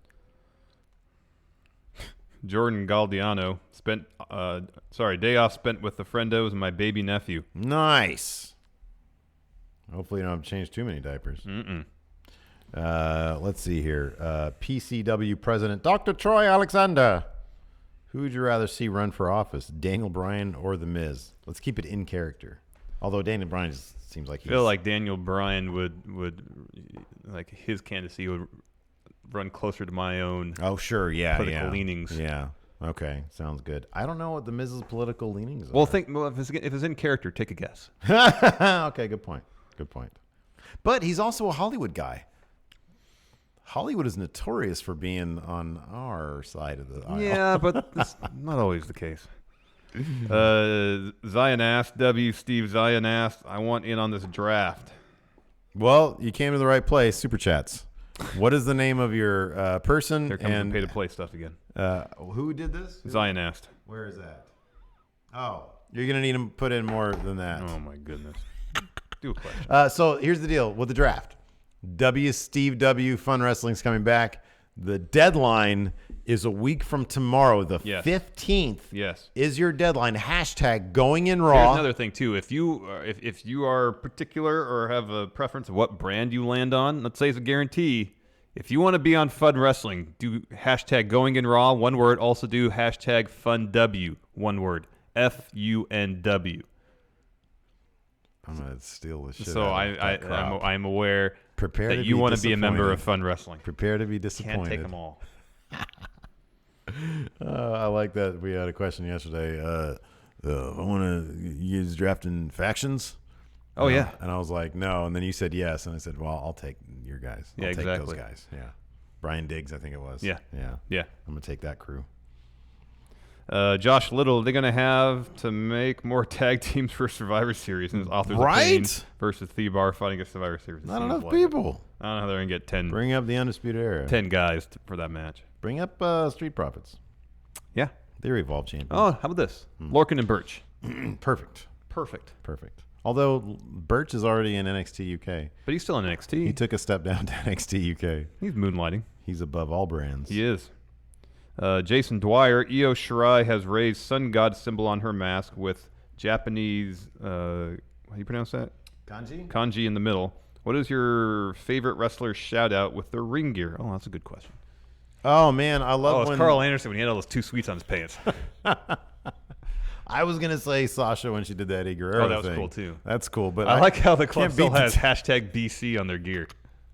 Jordan Galdiano spent, day off spent with the friendos and my baby nephew. Nice. Hopefully you don't have to change too many diapers. Let's see here. PCW President Dr. Troy Alexander. Who would you rather see run for office, Daniel Bryan or The Miz? Let's keep it in character. Although Daniel Bryan seems like I feel like Daniel Bryan would like his candidacy would run closer to my own. Oh, sure, yeah, political leanings. Yeah. Okay, sounds good. I don't know what The Miz's political leanings are. Well, if it's in character, take a guess. Okay, good point. Good point. But he's also a Hollywood guy. Hollywood is notorious for being on our side of the aisle. Yeah, but that's not always the case. Zion asked, Steve Zion asked, I want in on this draft. Well, you came to the right place. Super chats. What is the name of your person? Here comes the pay-to-play stuff again. Who did this? Zion asked. Where is that? Oh, you're going to need to put in more than that. Oh, my goodness. Do a question. So here's the deal with the draft. Steve W. Fun Wrestling's coming back. The deadline is a week from tomorrow. The 15th is your deadline. Hashtag going in Raw. Here's another thing, too. If you are particular or have a preference of what brand you land on, let's say it's a guarantee. If you want to be on Fun Wrestling, do hashtag going in Raw, one word. Also do hashtag FunW, one word. FUNW. I'm going to steal this shit. So I'm aware that you want to be a member of Fun Wrestling. Prepare to be disappointed. Can't take them all. I like that. We had a question yesterday. I want to use drafting factions. Oh, yeah. And I was like, no. And then you said yes. And I said, well, I'll take your guys. I'll take those guys. Yeah. Brian Diggs, I think it was. Yeah. I'm going to take that crew. Josh Little, they're going to have to make more tag teams for Survivor Series since authors right? versus Thebar fighting a Survivor Series. Not enough people. I don't know how they're going to get 10. Bring up the Undisputed Era. 10 guys for that match. Bring up Street Profits. Yeah. They're Evolved champions. Oh, how about this? Lorcan and Birch. Perfect. Although Birch is already in NXT UK. But he's still in NXT. He took a step down to NXT UK. He's moonlighting. He's above all brands. He is. Jason Dwyer, Io Shirai has raised Sun God symbol on her mask with Japanese, how do you pronounce that? Kanji in the middle. What is your favorite wrestler shout out with their ring gear? Oh, that's a good question. Oh, man, I love when Carl Anderson when he had all those 2 sweets on his pants. I was going to say Sasha when she did that Eddie Guerrero Oh, that was thing. cool, too. That's cool. But I like how the club still has hashtag BC on their gear.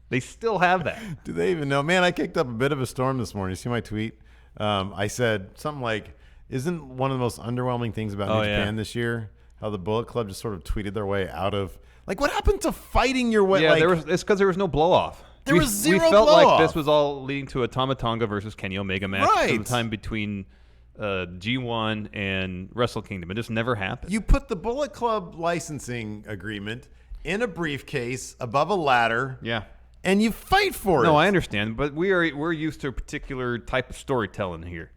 They still have that. Do they even know? Man, I kicked up a bit of a storm this morning. You see my tweet? I said something like, isn't one of the most underwhelming things about New Japan this year how the Bullet Club just sort of tweeted their way out of... Like, what happened to fighting your way? Yeah, it's because there was no blow-off. There was zero We felt blow-off. like this was all leading to a Tama Tonga versus Kenny Omega match sometime between G1 and Wrestle Kingdom. It just never happened. You put the Bullet Club licensing agreement in a briefcase above a ladder. Yeah. And you fight for it. No, I understand, but we're used to a particular type of storytelling here.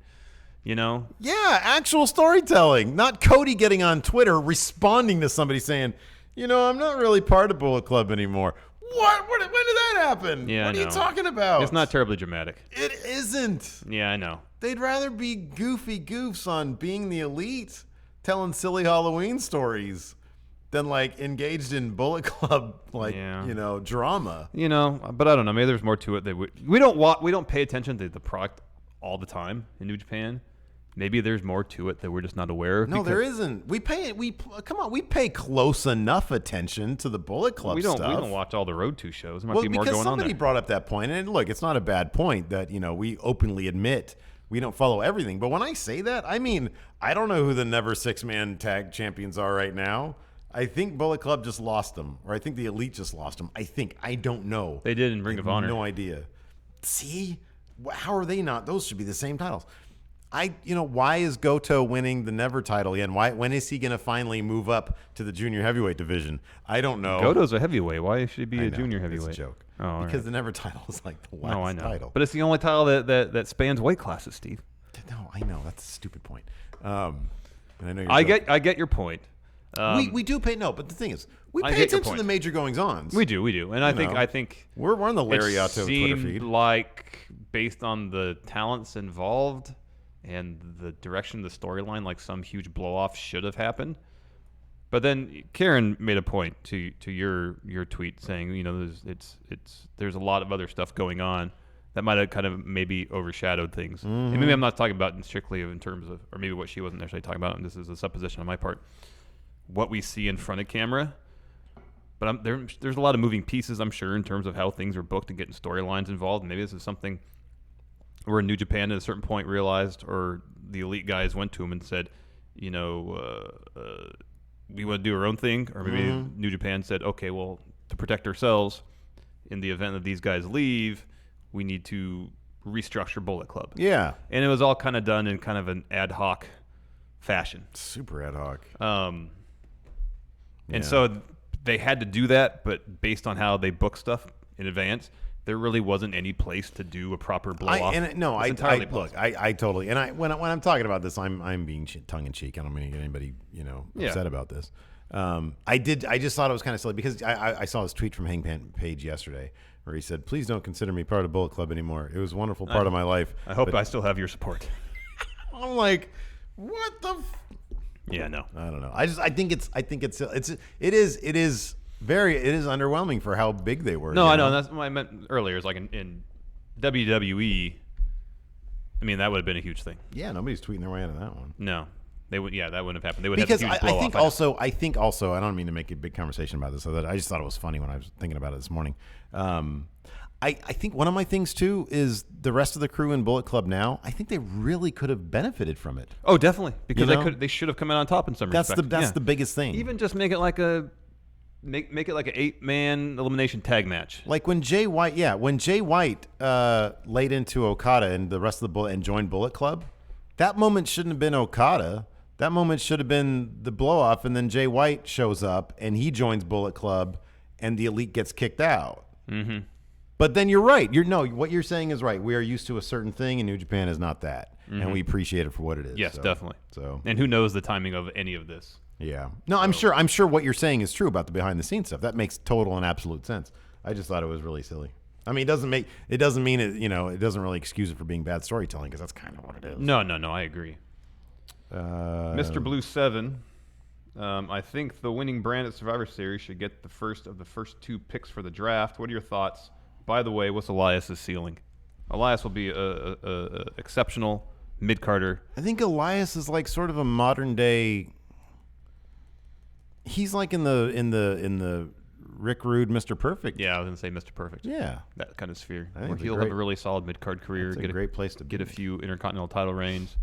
You know? Yeah, actual storytelling. Not Cody getting on Twitter responding to somebody saying, I'm not really part of Bullet Club anymore. What? When did that happen? Yeah, what I are you know. talking about? It's not terribly dramatic. It isn't. Yeah, I know. They'd rather be goofy goofs on Being the Elite, telling silly Halloween stories, than like engaged in Bullet Club drama. But I don't know. Maybe there's more to it that we don't pay attention to the product all the time in New Japan. Maybe there's more to it that we're just not aware of. No, there isn't. We pay close enough attention to the Bullet Club stuff. We don't watch all the Road 2 shows. There might be more because going on somebody there. brought up that point, and look, it's not a bad point that we openly admit we don't follow everything. But when I say that, I mean I don't know who the Never 6-Man tag champions are right now. I think Bullet Club just lost them, or I think the Elite just lost them. I don't know. They did in Ring of Honor. No idea. See, how are they not? Those should be the same titles. Why is Goto winning the Never title again? When is he going to finally move up to the junior heavyweight division? I don't know. Goto's a heavyweight. Why should he be a junior heavyweight? It's a joke. Oh, because the Never title is like the last title. But it's the only title that spans weight classes, Steve. No, I know. That's a stupid point. And I know I get your point. We do pay but the thing is, we pay attention to the major goings-ons. We do, and I think we're on the Lariato Twitter feed. Like based on the talents involved and the direction of the storyline, like some huge blow-off should have happened. But then Karen made a point to your tweet saying, there's a lot of other stuff going on that might have kind of maybe overshadowed things. Mm-hmm. And maybe I'm not talking about strictly in terms of, or maybe what she wasn't necessarily talking about, and this is a supposition on my part, what we see in front of camera. But there's a lot of moving pieces, I'm sure, in terms of how things are booked and getting storylines involved. And maybe this is something where New Japan at a certain point realized, or the Elite guys went to him and said, we want to do our own thing. Or maybe New Japan said, okay, well, to protect ourselves in the event that these guys leave, we need to restructure Bullet Club. Yeah. And it was all kind of done in kind of an ad hoc fashion. Super ad hoc. And so they had to do that, but based on how they book stuff in advance, there really wasn't any place to do a proper blow-off. I totally, and when I'm talking about this, I'm being tongue-in-cheek. I don't mean to get anybody, upset about this. I just thought it was kind of silly because I saw this tweet from Hangman Page yesterday where he said, "Please don't consider me part of Bullet Club anymore. It was a wonderful part of my life. I hope I still have your support." I'm like, what the? Yeah, no, I don't know. I think it is underwhelming for how big they were. No, I know. That's what I meant earlier. Is like in WWE. I mean, that would have been a huge thing. Yeah, nobody's tweeting their way out of that one. No, they would. Yeah, that wouldn't have happened. They would because have a huge blow-off. I think also. I don't mean to make a big conversation about this. I just thought it was funny when I was thinking about it this morning. I think one of my things too is the rest of the crew in Bullet Club now. I think they really could have benefited from it. Oh, definitely, because they should have come out on top in some respects. That's the biggest thing. Even just make it like a make it like an 8-man elimination tag match. Like when Jay White laid into Okada and the rest of the Bullet and joined Bullet Club. That moment shouldn't have been Okada. That moment should have been the blow off, and then Jay White shows up and he joins Bullet Club, and the Elite gets kicked out. Mm-hmm. But then you're right. What you're saying is right. We are used to a certain thing, and New Japan is not that, and we appreciate it for what it is. Yes, definitely. So, and who knows the timing of any of this? Yeah. No, I'm sure what you're saying is true about the behind the scenes stuff. That makes total and absolute sense. I just thought it was really silly. I mean, it doesn't mean it. It doesn't really excuse it for being bad storytelling because that's kind of what it is. No, I agree. Mr. Blue 7. I think the winning brand at Survivor Series should get the first of the first 2 picks for the draft. What are your thoughts? By the way, what's Elias's ceiling? Elias will be a exceptional mid-carder. I think Elias is like sort of a modern day. He's like in the Rick Rude, Mr. Perfect. Yeah, I was gonna say Mr. Perfect. Yeah, that kind of sphere. I think where he'll have a really solid mid-card career. Get a great place to get a few intercontinental title reigns.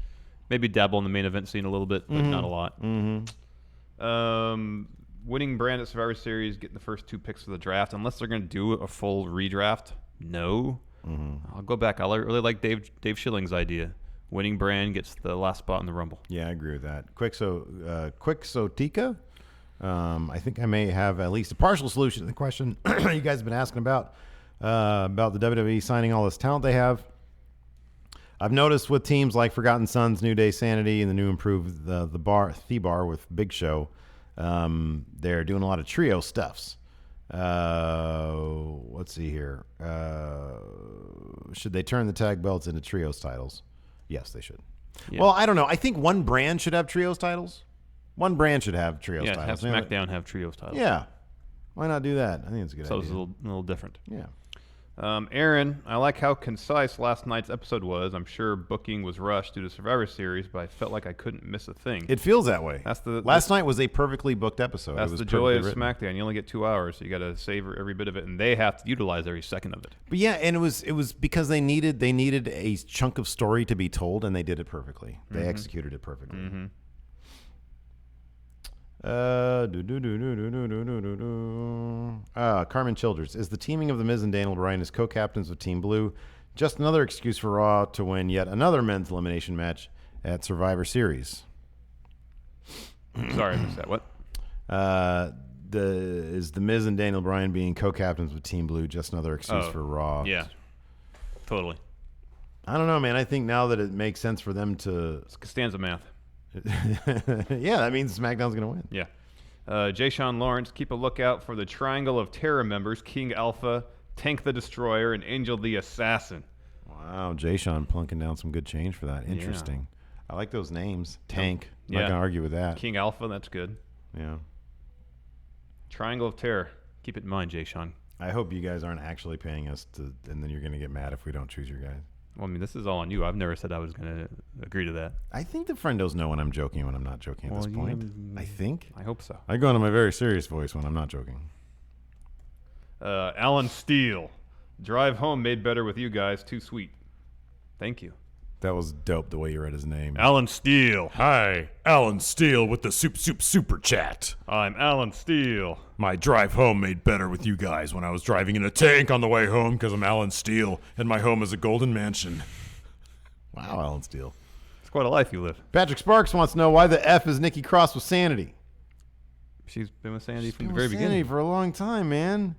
Maybe dabble in the main event scene a little bit, but not a lot. Mm-hmm. Winning brand at Survivor Series, getting the first 2 picks for the draft, unless they're going to do a full redraft. No. I'll go back. I really like Dave Schilling's idea. Winning brand gets the last spot in the Rumble. Yeah, I agree with that. Quixotica. I think I may have at least a partial solution to the question you guys have been asking about the WWE signing all this talent they have. I've noticed with teams like Forgotten Sons, New Day, Sanity, and the new improved the Bar with Big Show, they're doing a lot of trio stuffs. Let's see here. Should they turn the tag belts into trios titles? Yes, they should. Yeah. Well, I don't know. I think one brand should have trios titles. One brand should have trios titles. Yeah, have SmackDown have trios titles. Yeah. Why not do that? I think it's a good idea. So it's a little different. Yeah. Aaron, I like how concise last night's episode was. I'm sure booking was rushed due to Survivor Series, but I felt like I couldn't miss a thing. It feels that way. Last night was a perfectly booked episode. That's the joy of SmackDown. You only get 2 hours, so you got to savor every bit of it, and they have to utilize every second of it. But yeah, and it was because they needed a chunk of story to be told, and they did it perfectly. They executed it perfectly. Carmen Childers. Is the teaming of The Miz and Daniel Bryan as co-captains of Team Blue just another excuse for Raw to win yet another men's elimination match at Survivor Series? Sorry, I missed that. What? Is The Miz and Daniel Bryan being co-captains of Team Blue just another excuse for Raw? Yeah, totally. I don't know, man. I think now that it makes sense for them to... It's Costanza math. Yeah, that means SmackDown's going to win. Yeah. Jay Sean Lawrence, keep a lookout for the Triangle of Terror members, King Alpha, Tank the Destroyer, and Angel the Assassin. Wow, Jay Sean plunking down some good change for that. Interesting. Yeah. I like those names. Tank. I'm not going to argue with that. King Alpha, that's good. Yeah. Triangle of Terror. Keep it in mind, Jay Sean. I hope you guys aren't actually paying us and then you're going to get mad if we don't choose your guys. Well, I mean, this is all on you. I've never said I was going to agree to that. I think the friendos know when I'm joking and when I'm not joking at this point. I think. I hope so. I go into my very serious voice when I'm not joking. Alan Steele. Drive home made better with you guys. Too sweet. Thank you. That was dope the way you read his name. Alan Steele. Hi, Alan Steele with the super chat. I'm Alan Steele. My drive home made better with you guys when I was driving in a tank on the way home because I'm Alan Steele and my home is a golden mansion. Wow, Alan Steele. It's quite a life you live. Patrick Sparks wants to know why the F is Nikki Cross with Sanity. She's been with Sanity from the very beginning. Sanity for a long time, man.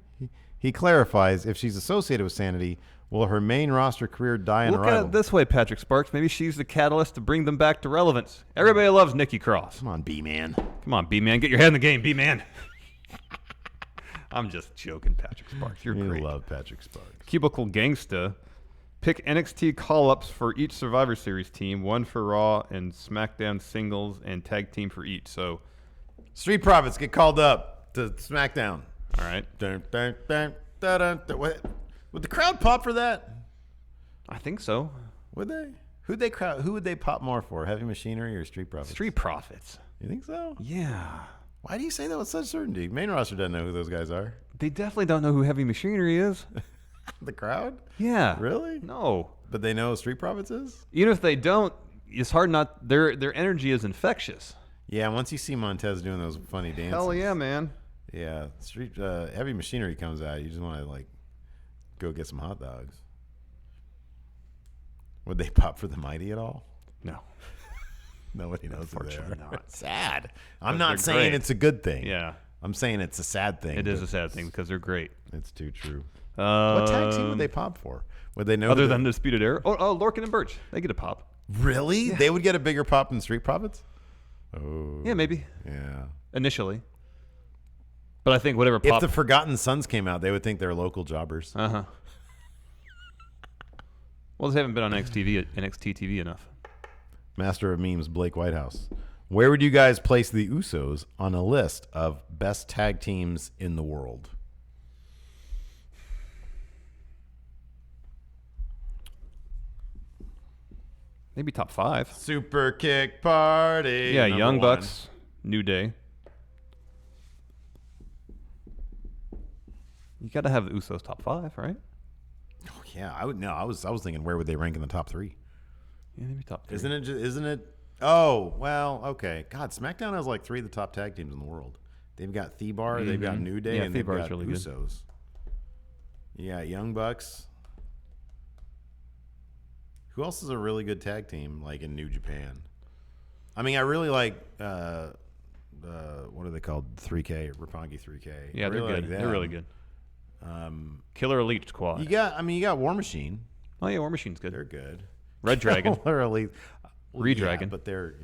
He clarifies, if she's associated with Sanity, will her main roster career die in Look Arrival? at it this way, Patrick Sparks. Maybe she's the catalyst to bring them back to relevance. Everybody loves Nikki Cross. Come on, B-Man. Come on, B-Man. Get your head in the game, B-Man. I'm just joking, Patrick Sparks. You're great. You love Patrick Sparks. Cubicle Gangsta. Pick NXT call-ups for each Survivor Series team. One for Raw and SmackDown singles and tag team for each. So, Street Profits get called up to SmackDown. All right. Would the crowd pop for that? I think so. Would they? Who would they pop more for? Heavy Machinery or Street Profits? Street Profits. You think so? Yeah. Why do you say that with such certainty? Main roster doesn't know who those guys are. They definitely don't know who Heavy Machinery is. The crowd? Yeah. Really? No. But they know Street Profits is? Even if they don't, it's hard not. Their energy is infectious. Yeah, once you see Montez doing those funny dances. Hell yeah, man. Yeah, Heavy Machinery comes out. You just want to like go get some hot dogs. Would they pop for the Mighty at all? No. Nobody knows who they are. Unfortunately not. Sad. I'm not saying it's a good thing. Yeah. I'm saying it's a sad thing. It is a sad thing because they're great. It's too true. What tag team would they pop for? Would they know? Other than Undisputed Era? Oh, Lorcan and Birch. They get a pop. Really? Yeah. They would get a bigger pop than Street Profits? Oh. Yeah, maybe. Yeah. Initially. But I think whatever pop. If the Forgotten Sons came out, they would think they're local jobbers. Uh-huh. Well, they haven't been on NXT TV enough. Master of Memes, Blake Whitehouse. Where would you guys place the Usos on a list of best tag teams in the world? Maybe top 5. Super Kick Party. Yeah, Young Bucks, New Day. You got to have the Usos top 5, right? Oh, yeah, I would. No, I was thinking where would they rank in the top 3? Yeah, maybe top 3. Isn't it? Oh, well, okay. God, SmackDown has like 3 of the top tag teams in the world. They've got Thebar, they've got New Day, and they've got really Usos. Yeah, Young Bucks. Who else is a really good tag team like in New Japan? I mean, I really like what are they called? 3K, Roppongi 3K. Yeah, they're good. They're really good. Killer Elite Squad. You got War Machine. Oh yeah, War Machine's good. They're good. Red Dragon. Killer Elite. Redragon. Yeah, but they're,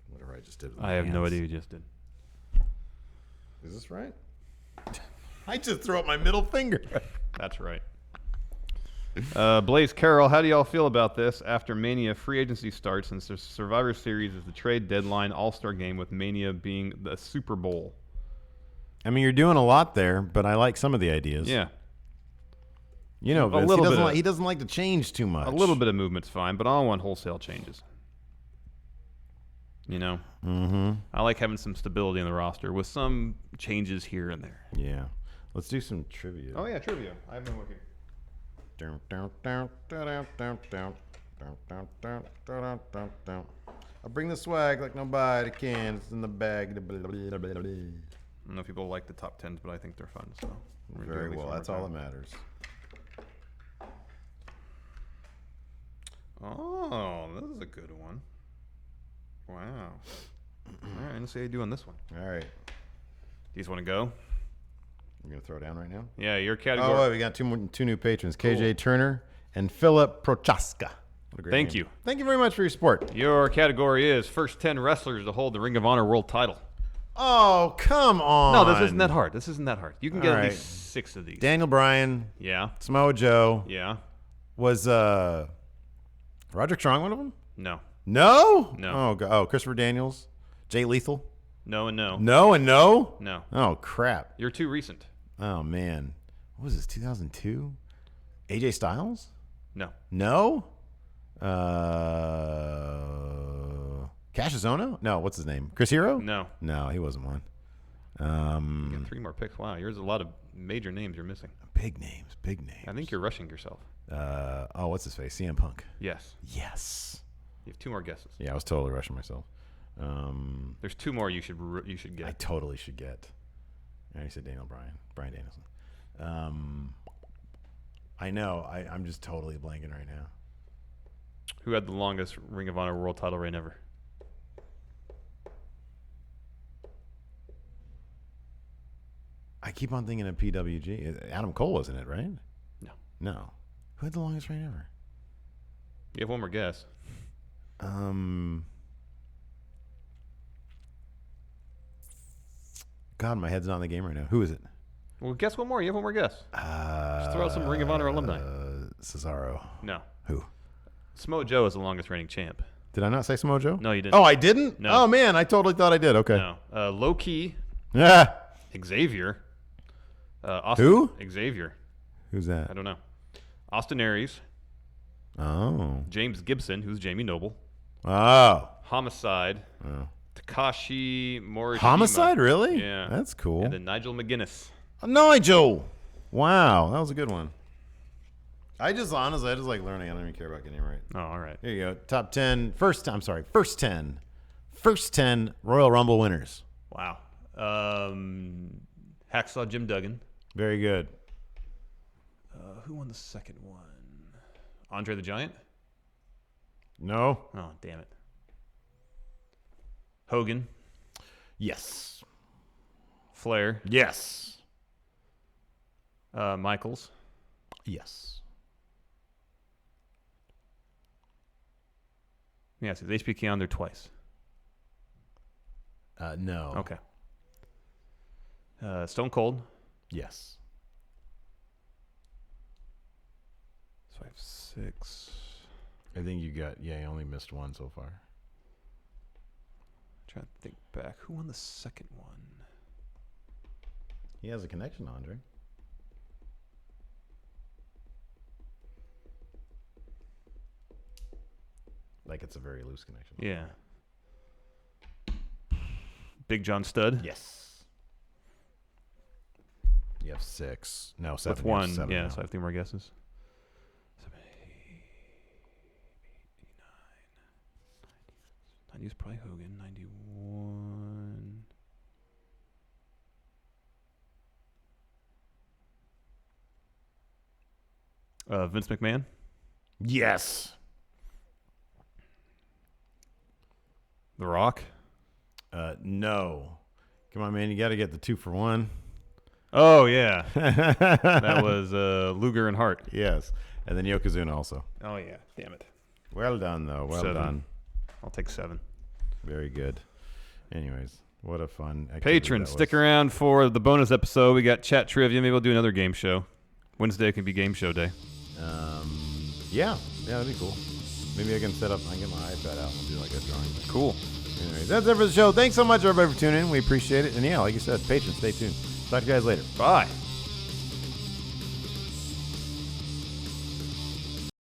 whatever I just did. I have no idea you just did. Is this right? I just threw up my middle finger. That's right. Blaze Carroll, how do y'all feel about this? After Mania, free agency starts, and Survivor Series is the trade deadline All-Star game, with Mania being the Super Bowl. I mean, you're doing a lot there, but I like some of the ideas. Yeah. Vince, he doesn't like to change too much. A little bit of movement's fine, but I don't want wholesale changes. Mm-hmm. I like having some stability in the roster with some changes here and there. Yeah. Let's do some trivia. Oh, yeah, trivia. I've been looking. I bring the swag like nobody can. It's in the bag. I don't know if people like the top 10s, but I think they're fun. So very well. That's all that matters. Oh, this is a good one. Wow. All right, let's see how you do on this one. All right. Do you just want to go? You're going to throw down right now? Yeah, your category. Oh, wait, we got two new patrons, KJ Turner and Philip Prochaska. Thank you. Thank you very much for your support. Your category is first 10 wrestlers to hold the Ring of Honor World title. Oh, come on. No, this isn't that hard. You can get at least 6 of these. Daniel Bryan. Yeah. Samoa Joe. Yeah. Was Roderick Strong one of them? No. No? No. Oh, Christopher Daniels. Jay Lethal. No and no. No and no? No. Oh, crap. You're too recent. Oh, man. What was this, 2002? AJ Styles? No. No? Cassius Ohno? No, what's his name? Chris Hero? No. No, he wasn't one. You got 3 more picks. Wow, yours a lot of major names you're missing. Big names. I think you're rushing yourself. What's his face? CM Punk. Yes. You have 2 more guesses. Yeah, I was totally rushing myself. There's 2 more you should get. I totally should get. I already said Brian Danielson. I know. I'm just totally blanking right now. Who had the longest Ring of Honor World title reign ever? I keep on thinking of PWG. Adam Cole wasn't it, right? No. Who had the longest reign ever? You have one more guess. God, my head's not in the game right now. Who is it? Well, guess one more. You have one more guess. Just throw out some Ring of Honor alumni. Cesaro. No. Who? Samoa Joe is the longest reigning champ. Did I not say Samoa Joe? No, you didn't. Oh, I didn't? No. Oh, man, I totally thought I did. Okay. No. Low key. Yeah. Xavier. Austin, Who? Xavier. Who's that? I don't know. Austin Aries. Oh. James Gibson, who's Jamie Noble. Oh. Homicide. Oh. Takashi Morishima. Homicide, really? Yeah. That's cool. And then Nigel McGuinness. Nigel. Wow, that was a good one. I just like learning. I don't even care about getting it right. Oh, all right. Here you go. Top 10. First 10 Royal Rumble winners. Wow. Hacksaw Jim Duggan. Very good. Who won the second one? Andre the Giant? No. Oh, damn it. Hogan. Yes. Flair. Yes. Michaels. Yes. Yes, is HBK on there twice? No. Okay. Stone Cold. Yes. So I have 6. I think you only missed one so far. Trying to think back. Who won the second one? He has a connection, Andre. Like it's a very loose connection. Yeah. Big John Studd. Yes. You have 6. No, 7. With 1. 7 yeah, now. so I have 3 more guesses. 7, 8, 90 is probably Hogan. 91. Vince McMahon. Yes. The Rock. No. Come on, man. You got to get the 2 for 1. Oh, yeah. That was Luger and Hart. Yes. And then Yokozuna also. Oh, yeah. Damn it. Well done, though. Well 7. done. I'll take 7. Very good. Anyways, what a fun activity Patrons, that stick was. around for the bonus episode. We got chat trivia. Maybe we'll do another game show. Wednesday can be game show day. Yeah, that'd be cool. Maybe I can get my iPad out and do like a drawing. Cool. Anyways, that's it for the show. Thanks so much, everybody, for tuning in. We appreciate it. And yeah, like you said, patrons, stay tuned. Talk to you guys later. Bye.